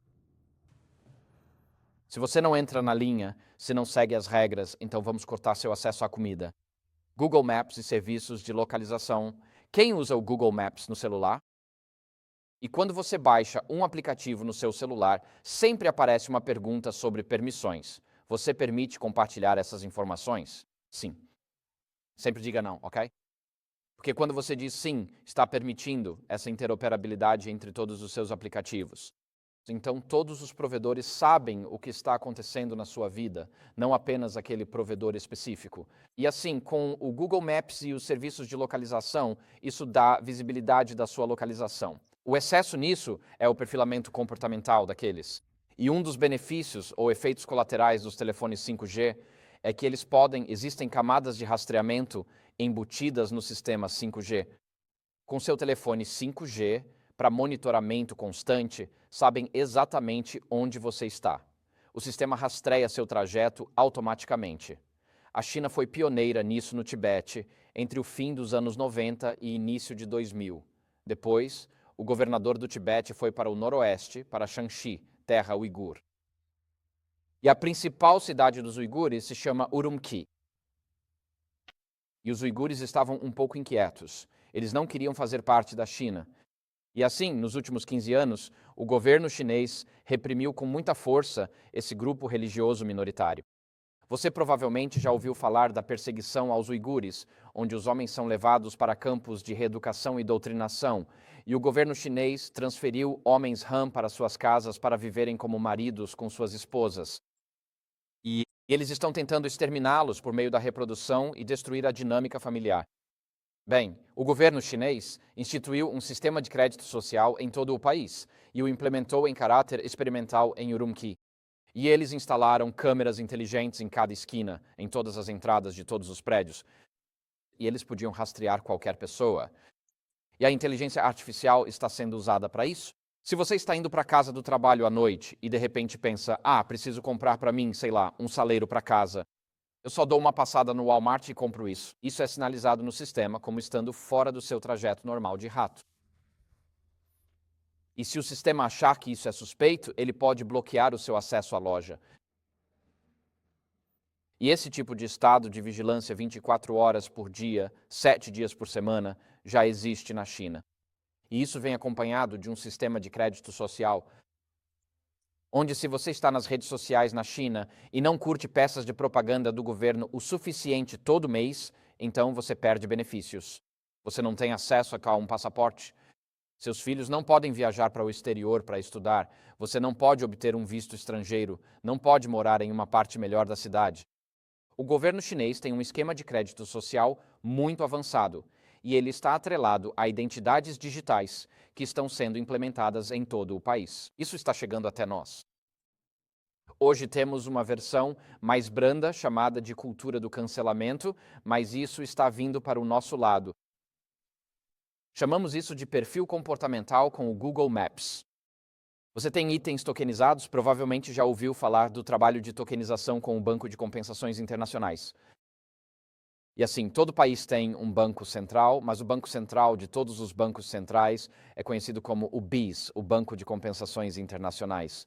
Se você não entra na linha, se não segue as regras, então vamos cortar seu acesso à comida. Google Maps e serviços de localização. Quem usa o Google Maps no celular? E quando você baixa um aplicativo no seu celular, sempre aparece uma pergunta sobre permissões. Você permite compartilhar essas informações? Sim. Sempre diga não, ok? Porque quando você diz sim, está permitindo essa interoperabilidade entre todos os seus aplicativos. Então, todos os provedores sabem o que está acontecendo na sua vida, não apenas aquele provedor específico. E assim, com o Google Maps e os serviços de localização, isso dá visibilidade da sua localização. O excesso nisso é o perfilamento comportamental daqueles. E um dos benefícios ou efeitos colaterais dos telefones 5G é que existem camadas de rastreamento embutidas no sistema 5G. Com seu telefone 5G, para monitoramento constante, sabem exatamente onde você está. O sistema rastreia seu trajeto automaticamente. A China foi pioneira nisso no Tibete entre o fim dos anos 90 e início de 2000. Depois, o governador do Tibete foi para o noroeste, para Shanxi, terra uigur. E a principal cidade dos uigures se chama Urumqi. E os uigures estavam um pouco inquietos. Eles não queriam fazer parte da China. E assim, nos últimos 15 anos, o governo chinês reprimiu com muita força esse grupo religioso minoritário. Você provavelmente já ouviu falar da perseguição aos uigures, onde os homens são levados para campos de reeducação e doutrinação, e o governo chinês transferiu homens Han para suas casas para viverem como maridos com suas esposas. E eles estão tentando exterminá-los por meio da reprodução e destruir a dinâmica familiar. Bem, o governo chinês instituiu um sistema de crédito social em todo o país e o implementou em caráter experimental em Urumqi. E eles instalaram câmeras inteligentes em cada esquina, em todas as entradas de todos os prédios. E eles podiam rastrear qualquer pessoa. E a inteligência artificial está sendo usada para isso. Se você está indo para a casa do trabalho à noite e de repente pensa, preciso comprar para mim, sei lá, um saleiro para casa. Eu só dou uma passada no Walmart e compro isso. Isso é sinalizado no sistema como estando fora do seu trajeto normal de rato. E se o sistema achar que isso é suspeito, ele pode bloquear o seu acesso à loja. E esse tipo de estado de vigilância 24 horas por dia, 7 dias por semana, já existe na China. E isso vem acompanhado de um sistema de crédito social, onde se você está nas redes sociais na China e não curte peças de propaganda do governo o suficiente todo mês, então você perde benefícios. Você não tem acesso a um passaporte. Seus filhos não podem viajar para o exterior para estudar. Você não pode obter um visto estrangeiro. Não pode morar em uma parte melhor da cidade. O governo chinês tem um esquema de crédito social muito avançado e ele está atrelado a identidades digitais que estão sendo implementadas em todo o país. Isso está chegando até nós. Hoje temos uma versão mais branda chamada de cultura do cancelamento, mas isso está vindo para o nosso lado. Chamamos isso de perfil comportamental com o Google Maps. Você tem itens tokenizados, provavelmente já ouviu falar do trabalho de tokenização com o Banco de Compensações Internacionais. E assim, todo país tem um banco central, mas o banco central de todos os bancos centrais é conhecido como o BIS, o Banco de Compensações Internacionais.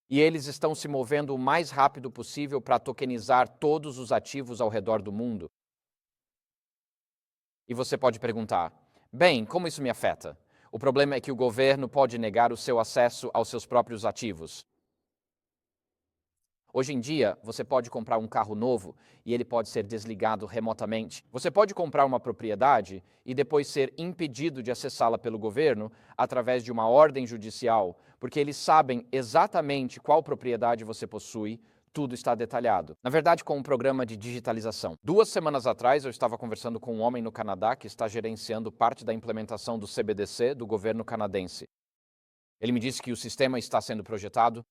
E eles estão se movendo o mais rápido possível para tokenizar todos os ativos ao redor do mundo. E você pode perguntar, bem, como isso me afeta? O problema é que o governo pode negar o seu acesso aos seus próprios ativos. Hoje em dia, você pode comprar um carro novo e ele pode ser desligado remotamente. Você pode comprar uma propriedade e depois ser impedido de acessá-la pelo governo através de uma ordem judicial, porque eles sabem exatamente qual propriedade você possui, tudo está detalhado. Na verdade, com um programa de digitalização. 2 semanas atrás, eu estava conversando com um homem no Canadá que está gerenciando parte da implementação do CBDC do governo canadense. Ele me disse que o sistema está sendo projetado.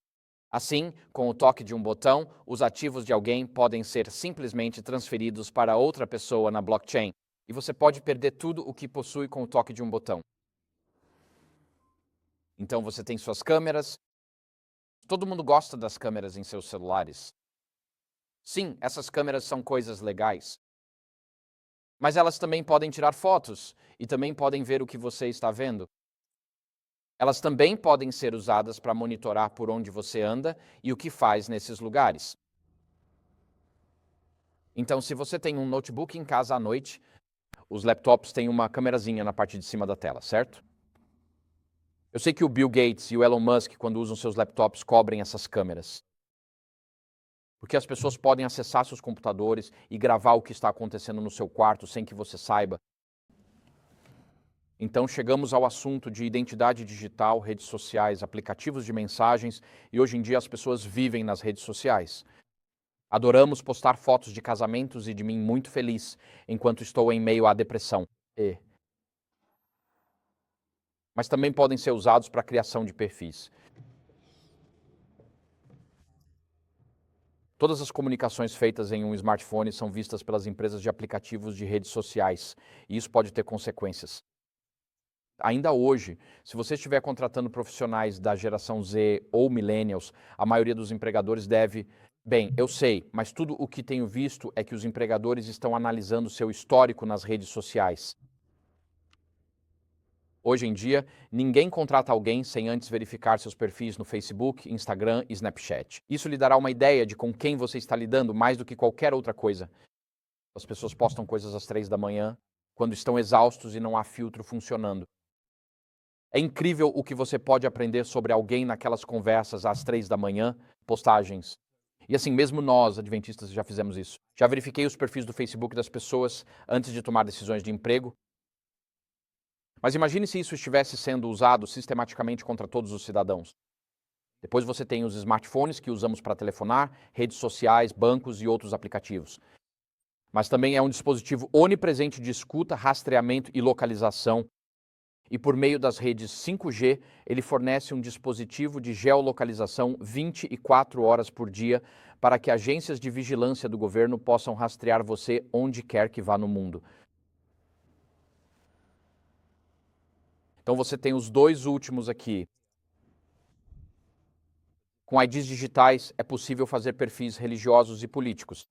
Assim, com o toque de um botão, os ativos de alguém podem ser simplesmente transferidos para outra pessoa na blockchain. E você pode perder tudo o que possui com o toque de um botão. Então você tem suas câmeras. Todo mundo gosta das câmeras em seus celulares. Sim, essas câmeras são coisas legais. Mas elas também podem tirar fotos e também podem ver o que você está vendo. Elas também podem ser usadas para monitorar por onde você anda e o que faz nesses lugares. Então, se você tem um notebook em casa à noite, os laptops têm uma câmerazinha na parte de cima da tela, certo? Eu sei que o Bill Gates e o Elon Musk, quando usam seus laptops, cobrem essas câmeras. Porque as pessoas podem acessar seus computadores e gravar o que está acontecendo no seu quarto sem que você saiba. Então chegamos ao assunto de identidade digital, redes sociais, aplicativos de mensagens e hoje em dia as pessoas vivem nas redes sociais. Adoramos postar fotos de casamentos e de mim muito feliz enquanto estou em meio à depressão. Mas também podem ser usados para a criação de perfis. Todas as comunicações feitas em um smartphone são vistas pelas empresas de aplicativos de redes sociais e isso pode ter consequências. Ainda hoje, se você estiver contratando profissionais da geração Z ou millennials, a maioria dos empregadores deve... Bem, eu sei, mas tudo o que tenho visto é que os empregadores estão analisando seu histórico nas redes sociais. Hoje em dia, ninguém contrata alguém sem antes verificar seus perfis no Facebook, Instagram e Snapchat. Isso lhe dará uma ideia de com quem você está lidando mais do que qualquer outra coisa. As pessoas postam coisas às 3 da manhã, quando estão exaustos e não há filtro funcionando. É incrível o que você pode aprender sobre alguém naquelas conversas às 3 da manhã, postagens. E assim, mesmo nós, adventistas, já fizemos isso. Já verifiquei os perfis do Facebook das pessoas antes de tomar decisões de emprego. Mas imagine se isso estivesse sendo usado sistematicamente contra todos os cidadãos. Depois você tem os smartphones que usamos para telefonar, redes sociais, bancos e outros aplicativos. Mas também é um dispositivo onipresente de escuta, rastreamento e localização. E por meio das redes 5G, ele fornece um dispositivo de geolocalização 24 horas por dia para que agências de vigilância do governo possam rastrear você onde quer que vá no mundo. Então você tem os dois últimos aqui. Com IDs digitais é possível fazer perfis religiosos e políticos.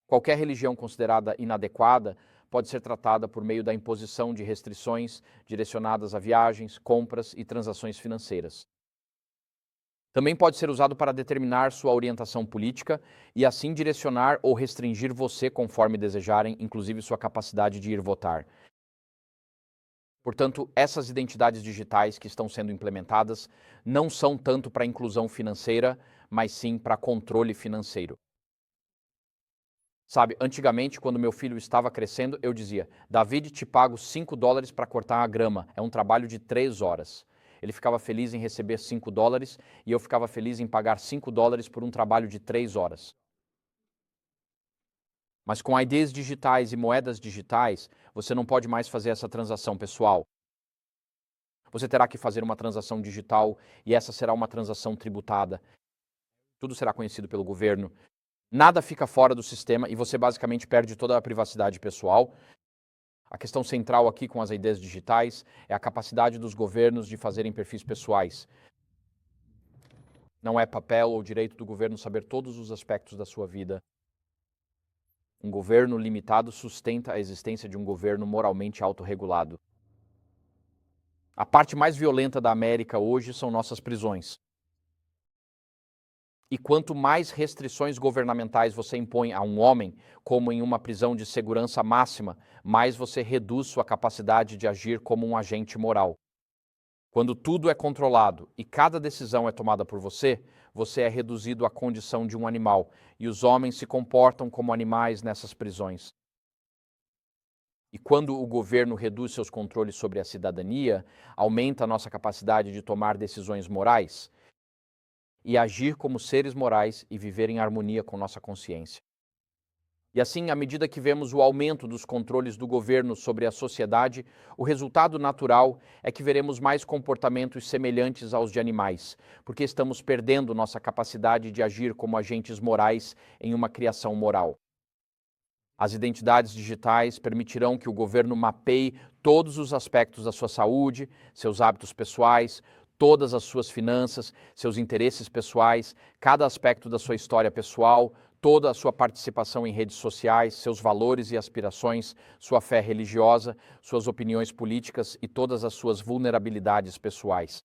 Qualquer religião considerada inadequada pode ser tratada por meio da imposição de restrições direcionadas a viagens, compras e transações financeiras. Também pode ser usado para determinar sua orientação política e assim direcionar ou restringir você conforme desejarem, inclusive sua capacidade de ir votar. Portanto, essas identidades digitais que estão sendo implementadas não são tanto para inclusão financeira, mas sim para controle financeiro. Sabe, antigamente, quando meu filho estava crescendo, eu dizia, David, te pago $5 para cortar a grama, é um trabalho de 3 horas. Ele ficava feliz em receber $5 e eu ficava feliz em pagar $5 por um trabalho de 3 horas. Mas com IDs digitais e moedas digitais, você não pode mais fazer essa transação pessoal. Você terá que fazer uma transação digital e essa será uma transação tributada. Tudo será conhecido pelo governo. Nada fica fora do sistema e você basicamente perde toda a privacidade pessoal. A questão central aqui com as ideias digitais é a capacidade dos governos de fazerem perfis pessoais. Não é papel ou direito do governo saber todos os aspectos da sua vida. Um governo limitado sustenta a existência de um governo moralmente autorregulado. A parte mais violenta da América hoje são nossas prisões. E quanto mais restrições governamentais você impõe a um homem, como em uma prisão de segurança máxima, mais você reduz sua capacidade de agir como um agente moral. Quando tudo é controlado e cada decisão é tomada por você, você é reduzido à condição de um animal, e os homens se comportam como animais nessas prisões. E quando o governo reduz seus controles sobre a cidadania, aumenta a nossa capacidade de tomar decisões morais e agir como seres morais e viver em harmonia com nossa consciência. E assim, à medida que vemos o aumento dos controles do governo sobre a sociedade, o resultado natural é que veremos mais comportamentos semelhantes aos de animais, porque estamos perdendo nossa capacidade de agir como agentes morais em uma criação moral. As identidades digitais permitirão que o governo mapeie todos os aspectos da sua saúde, seus hábitos pessoais, todas as suas finanças, seus interesses pessoais, cada aspecto da sua história pessoal, toda a sua participação em redes sociais, seus valores e aspirações, sua fé religiosa, suas opiniões políticas e todas as suas vulnerabilidades pessoais.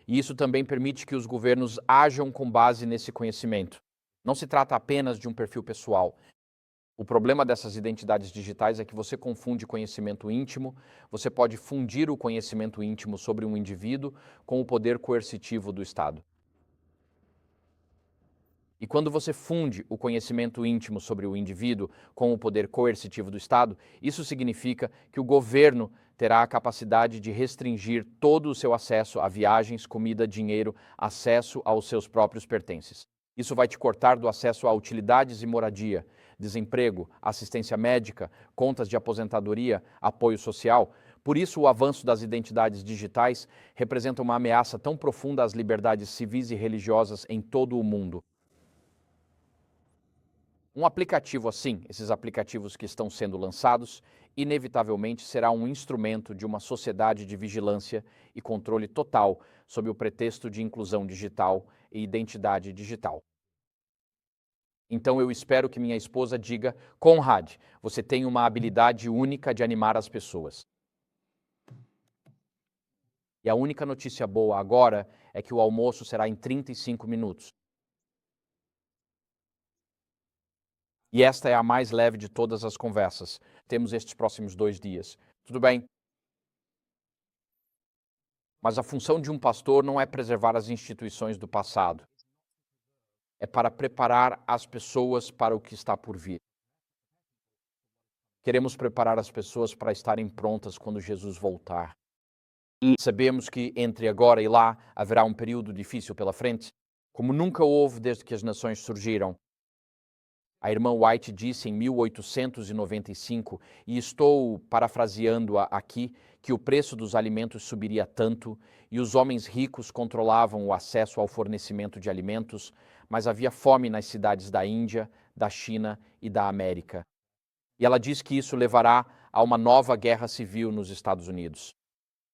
E isso também permite que os governos ajam com base nesse conhecimento. Não se trata apenas de um perfil pessoal. O problema dessas identidades digitais é que você confunde conhecimento íntimo, você pode fundir o conhecimento íntimo sobre um indivíduo com o poder coercitivo do Estado. E quando você funde o conhecimento íntimo sobre o indivíduo com o poder coercitivo do Estado, isso significa que o governo terá a capacidade de restringir todo o seu acesso a viagens, comida, dinheiro, acesso aos seus próprios pertences. Isso vai te cortar do acesso a utilidades e moradia, desemprego, assistência médica, contas de aposentadoria, apoio social. Por isso, o avanço das identidades digitais representa uma ameaça tão profunda às liberdades civis e religiosas em todo o mundo. Um aplicativo assim, esses aplicativos que estão sendo lançados, inevitavelmente será um instrumento de uma sociedade de vigilância e controle total sob o pretexto de inclusão digital e identidade digital. Então eu espero que minha esposa diga: Conrad, você tem uma habilidade única de animar as pessoas. E a única notícia boa agora é que o almoço será em 35 minutos. E esta é a mais leve de todas as conversas. Temos estes próximos 2 dias. Tudo bem? Mas a função de um pastor não é preservar as instituições do passado. É para preparar as pessoas para o que está por vir. Queremos preparar as pessoas para estarem prontas quando Jesus voltar. E sabemos que entre agora e lá haverá um período difícil pela frente, como nunca houve desde que as nações surgiram. A irmã White disse em 1895, e estou parafraseando-a aqui, que o preço dos alimentos subiria tanto e os homens ricos controlavam o acesso ao fornecimento de alimentos, mas havia fome nas cidades da Índia, da China e da América. E ela diz que isso levará a uma nova guerra civil nos Estados Unidos.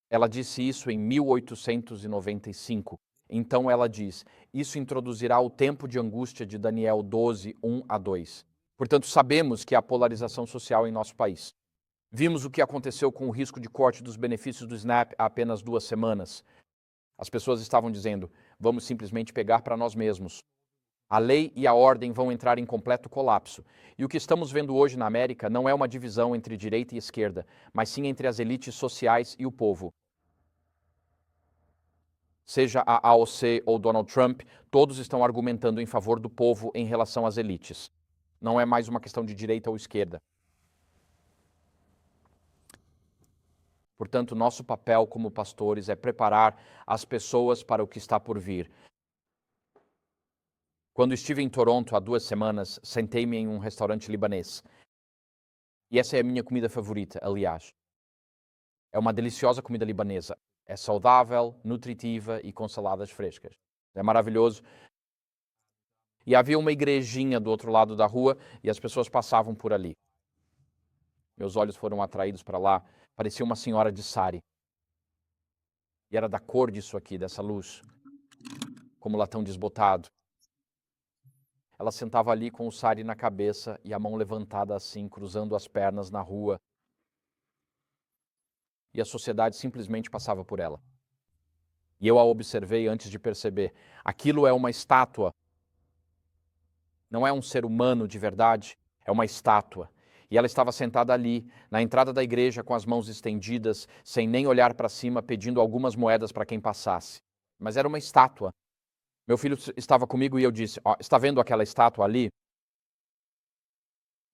Ela disse isso em 1895. Então ela diz: isso introduzirá o tempo de angústia de Daniel 12, 1-2. Portanto, sabemos que há polarização social em nosso país. Vimos o que aconteceu com o risco de corte dos benefícios do SNAP há apenas 2 semanas. As pessoas estavam dizendo: vamos simplesmente pegar para nós mesmos. A lei e a ordem vão entrar em completo colapso. E o que estamos vendo hoje na América não é uma divisão entre direita e esquerda, mas sim entre as elites sociais e o povo. Seja a AOC ou Donald Trump, todos estão argumentando em favor do povo em relação às elites. Não é mais uma questão de direita ou esquerda. Portanto, nosso papel como pastores é preparar as pessoas para o que está por vir. Quando estive em Toronto há 2 semanas, sentei-me em um restaurante libanês. E essa é a minha comida favorita, aliás. É uma deliciosa comida libanesa. É saudável, nutritiva e com saladas frescas. É maravilhoso. E havia uma igrejinha do outro lado da rua e as pessoas passavam por ali. Meus olhos foram atraídos para lá. Parecia uma senhora de sari. E era da cor disso aqui, dessa luz, como latão desbotado. Ela sentava ali com o sari na cabeça e a mão levantada assim, cruzando as pernas na rua. E a sociedade simplesmente passava por ela. E eu a observei antes de perceber. Aquilo é uma estátua. Não é um ser humano de verdade, é uma estátua. E ela estava sentada ali, na entrada da igreja, com as mãos estendidas, sem nem olhar para cima, pedindo algumas moedas para quem passasse. Mas era uma estátua. Meu filho estava comigo e eu disse, está vendo aquela estátua ali?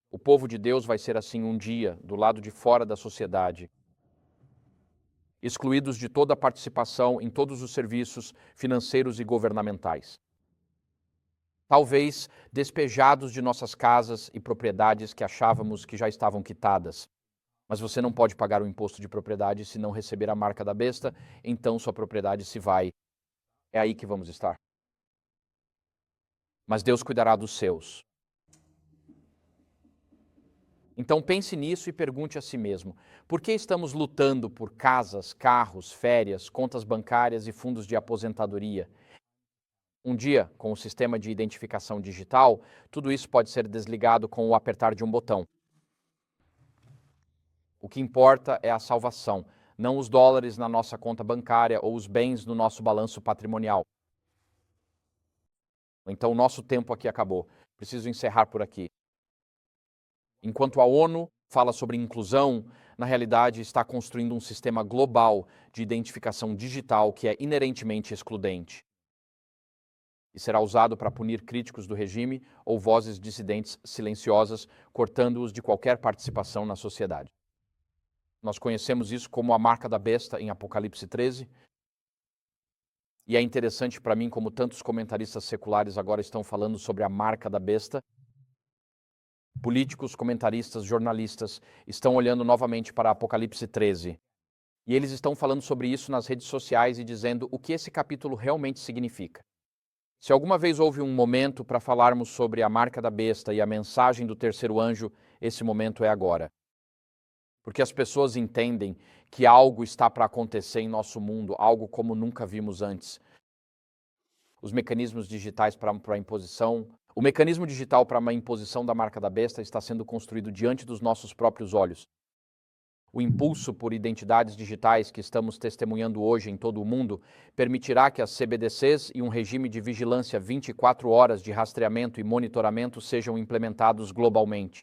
O povo de Deus vai ser assim um dia, do lado de fora da sociedade, excluídos de toda a participação em todos os serviços financeiros e governamentais. Talvez despejados de nossas casas e propriedades que achávamos que já estavam quitadas. Mas você não pode pagar o imposto de propriedade se não receber a marca da besta, então sua propriedade se vai. É aí que vamos estar. Mas Deus cuidará dos seus. Então pense nisso e pergunte a si mesmo, por que estamos lutando por casas, carros, férias, contas bancárias e fundos de aposentadoria? Um dia, com o sistema de identificação digital, tudo isso pode ser desligado com o apertar de um botão. O que importa é a salvação, não os dólares na nossa conta bancária ou os bens no nosso balanço patrimonial. Então, o nosso tempo aqui acabou. Preciso encerrar por aqui. Enquanto a ONU fala sobre inclusão, na realidade está construindo um sistema global de identificação digital que é inerentemente excludente e será usado para punir críticos do regime ou vozes dissidentes silenciosas, cortando-os de qualquer participação na sociedade. Nós conhecemos isso como a marca da besta em Apocalipse 13. E é interessante para mim como tantos comentaristas seculares agora estão falando sobre a marca da besta. Políticos, comentaristas, jornalistas estão olhando novamente para Apocalipse 13. E eles estão falando sobre isso nas redes sociais e dizendo o que esse capítulo realmente significa. Se alguma vez houve um momento para falarmos sobre a marca da besta e a mensagem do terceiro anjo, esse momento é agora. Porque as pessoas entendem que algo está para acontecer em nosso mundo, algo como nunca vimos antes. Os mecanismos digitais para a imposição, o mecanismo digital para uma imposição da marca da besta está sendo construído diante dos nossos próprios olhos. O impulso por identidades digitais que estamos testemunhando hoje em todo o mundo permitirá que as CBDCs e um regime de vigilância 24 horas de rastreamento e monitoramento sejam implementados globalmente.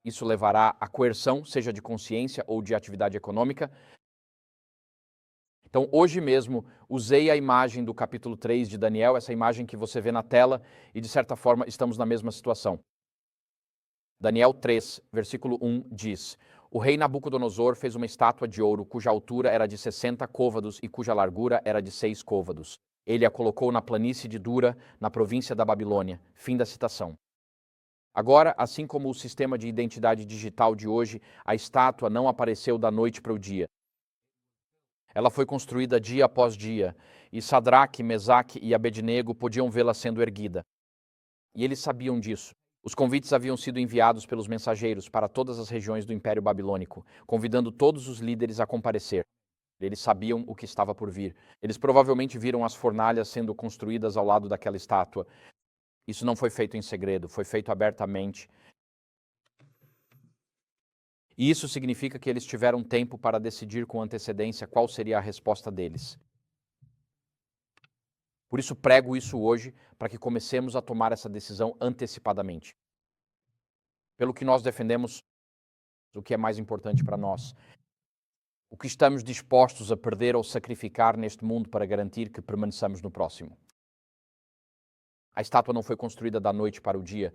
Isso levará à coerção, seja de consciência ou de atividade econômica. Então, hoje mesmo, usei a imagem do capítulo 3 de Daniel, essa imagem que você vê na tela, e de certa forma estamos na mesma situação. Daniel 3, versículo 1 diz: O rei Nabucodonosor fez uma estátua de ouro cuja altura era de 60 côvados e cuja largura era de 6 côvados. Ele a colocou na planície de Dura, na província da Babilônia. Fim da citação. Agora, assim como o sistema de identidade digital de hoje, a estátua não apareceu da noite para o dia. Ela foi construída dia após dia, e Sadraque, Mesaque e Abednego podiam vê-la sendo erguida. E eles sabiam disso. Os convites haviam sido enviados pelos mensageiros para todas as regiões do Império Babilônico, convidando todos os líderes a comparecer. Eles sabiam o que estava por vir. Eles provavelmente viram as fornalhas sendo construídas ao lado daquela estátua. Isso não foi feito em segredo, foi feito abertamente. E isso significa que eles tiveram tempo para decidir com antecedência qual seria a resposta deles. Por isso prego isso hoje, para que comecemos a tomar essa decisão antecipadamente. Pelo que nós defendemos, o que é mais importante para nós. O que estamos dispostos a perder ou sacrificar neste mundo para garantir que permaneçamos no próximo. A estátua não foi construída da noite para o dia.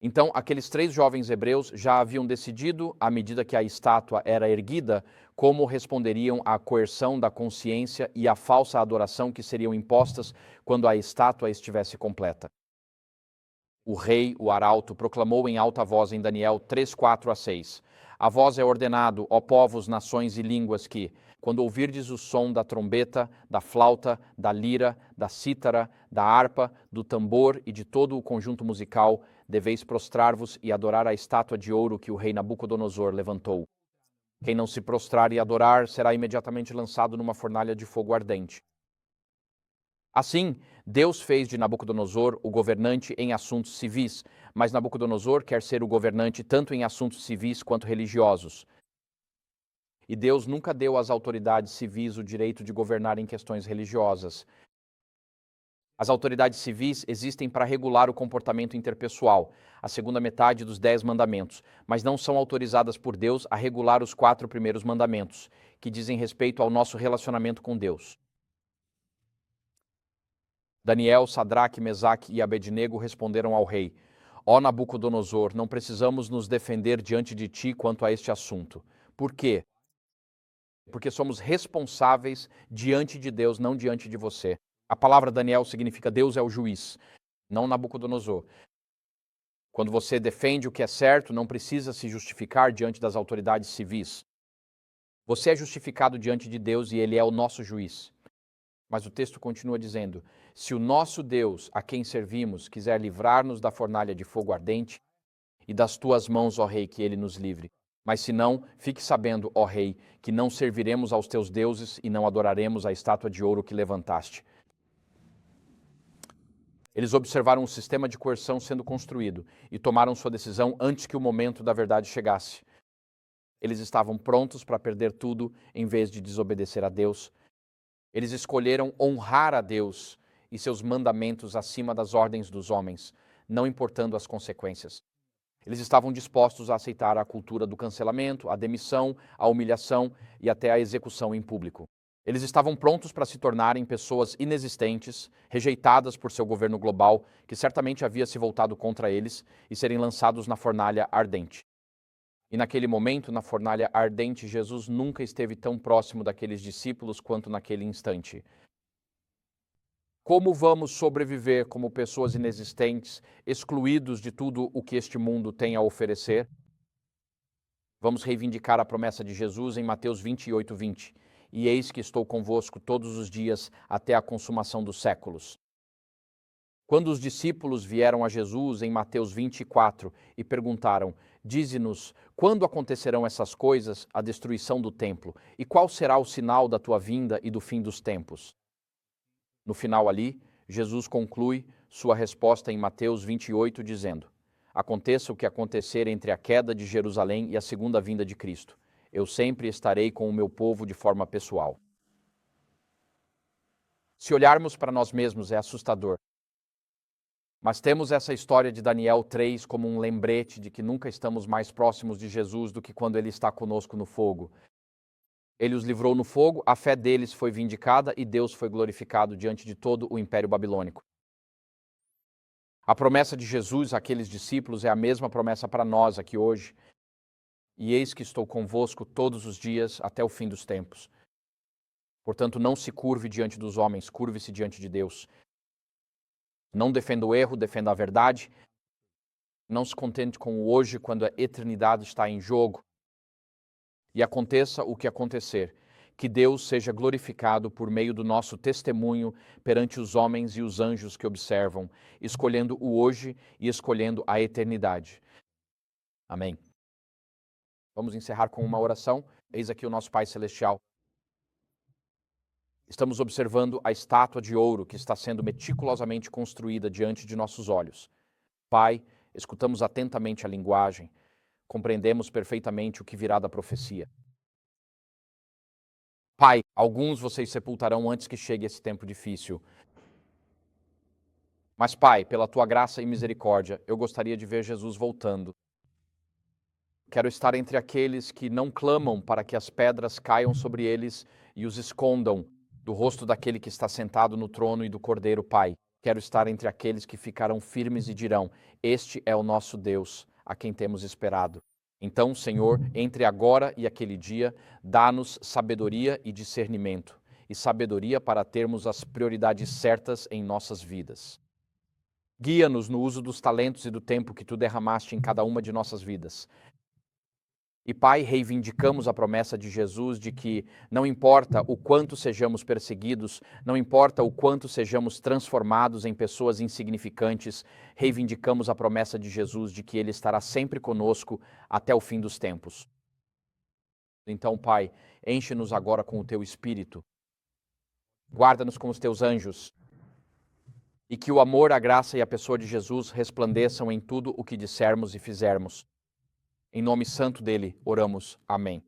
Então, aqueles 3 jovens hebreus já haviam decidido, à medida que a estátua era erguida, como responderiam à coerção da consciência e à falsa adoração que seriam impostas quando a estátua estivesse completa. O rei, o arauto, proclamou em alta voz em Daniel 3, 4 a 6. A voz é ordenado, ó povos, nações e línguas, que, quando ouvirdes o som da trombeta, da flauta, da lira, da cítara, da harpa, do tambor e de todo o conjunto musical, deveis prostrar-vos e adorar a estátua de ouro que o rei Nabucodonosor levantou. Quem não se prostrar e adorar será imediatamente lançado numa fornalha de fogo ardente. Assim, Deus fez de Nabucodonosor o governante em assuntos civis, mas Nabucodonosor quer ser o governante tanto em assuntos civis quanto religiosos. E Deus nunca deu às autoridades civis o direito de governar em questões religiosas. As autoridades civis existem para regular o comportamento interpessoal, a segunda metade dos 10 mandamentos, mas não são autorizadas por Deus a regular os 4 primeiros mandamentos, que dizem respeito ao nosso relacionamento com Deus. Daniel, Sadraque, Mesaque e Abednego responderam ao rei: Ó Nabucodonosor, não precisamos nos defender diante de ti quanto a este assunto. Por quê? Porque somos responsáveis diante de Deus, não diante de você. A palavra Daniel significa Deus é o juiz, não Nabucodonosor. Quando você defende o que é certo, não precisa se justificar diante das autoridades civis. Você é justificado diante de Deus e Ele é o nosso juiz. Mas o texto continua dizendo: se o nosso Deus, a quem servimos, quiser livrar-nos da fornalha de fogo ardente, e das tuas mãos, ó rei, que ele nos livre. Mas se não, fique sabendo, ó rei, que não serviremos aos teus deuses e não adoraremos a estátua de ouro que levantaste. Eles observaram um sistema de coerção sendo construído e tomaram sua decisão antes que o momento da verdade chegasse. Eles estavam prontos para perder tudo em vez de desobedecer a Deus. Eles escolheram honrar a Deus e seus mandamentos acima das ordens dos homens, não importando as consequências. Eles estavam dispostos a aceitar a cultura do cancelamento, a demissão, a humilhação e até a execução em público. Eles estavam prontos para se tornarem pessoas inexistentes, rejeitadas por seu governo global, que certamente havia se voltado contra eles, e serem lançados na fornalha ardente. E naquele momento, na fornalha ardente, Jesus nunca esteve tão próximo daqueles discípulos quanto naquele instante. Como vamos sobreviver como pessoas inexistentes, excluídos de tudo o que este mundo tem a oferecer? Vamos reivindicar a promessa de Jesus em Mateus 28, 20. E eis que estou convosco todos os dias até a consumação dos séculos. Quando os discípulos vieram a Jesus em Mateus 24 e perguntaram: Dize-nos, quando acontecerão essas coisas, a destruição do templo, e qual será o sinal da tua vinda e do fim dos tempos? No final ali, Jesus conclui sua resposta em Mateus 28, dizendo: Aconteça o que acontecer entre a queda de Jerusalém e a segunda vinda de Cristo, eu sempre estarei com o meu povo de forma pessoal. Se olharmos para nós mesmos é assustador. Mas temos essa história de Daniel 3 como um lembrete de que nunca estamos mais próximos de Jesus do que quando ele está conosco no fogo. Ele os livrou no fogo, a fé deles foi vindicada e Deus foi glorificado diante de todo o Império Babilônico. A promessa de Jesus àqueles discípulos é a mesma promessa para nós aqui hoje. E eis que estou convosco todos os dias até o fim dos tempos. Portanto, não se curve diante dos homens, curve-se diante de Deus. Não defenda o erro, defenda a verdade. Não se contente com o hoje quando a eternidade está em jogo. E aconteça o que acontecer, que Deus seja glorificado por meio do nosso testemunho perante os homens e os anjos que observam, escolhendo o hoje e escolhendo a eternidade. Amém. Vamos encerrar com uma oração. Eis aqui o nosso Pai Celestial. Estamos observando a estátua de ouro que está sendo meticulosamente construída diante de nossos olhos. Pai, escutamos atentamente a linguagem, compreendemos perfeitamente o que virá da profecia. Pai, alguns vocês sepultarão antes que chegue esse tempo difícil. Mas, Pai, pela tua graça e misericórdia, eu gostaria de ver Jesus voltando. Quero estar entre aqueles que não clamam para que as pedras caiam sobre eles e os escondam do rosto daquele que está sentado no trono e do Cordeiro, Pai. Quero estar entre aqueles que ficarão firmes e dirão: Este é o nosso Deus, a quem temos esperado. Então, Senhor, entre agora e aquele dia, dá-nos sabedoria e discernimento, e sabedoria para termos as prioridades certas em nossas vidas. Guia-nos no uso dos talentos e do tempo que Tu derramaste em cada uma de nossas vidas. E, Pai, reivindicamos a promessa de Jesus de que não importa o quanto sejamos perseguidos, não importa o quanto sejamos transformados em pessoas insignificantes, reivindicamos a promessa de Jesus de que Ele estará sempre conosco até o fim dos tempos. Então, Pai, enche-nos agora com o Teu Espírito, guarda-nos com os Teus anjos, e que o amor, a graça e a pessoa de Jesus resplandeçam em tudo o que dissermos e fizermos. Em nome santo dele, oramos. Amém.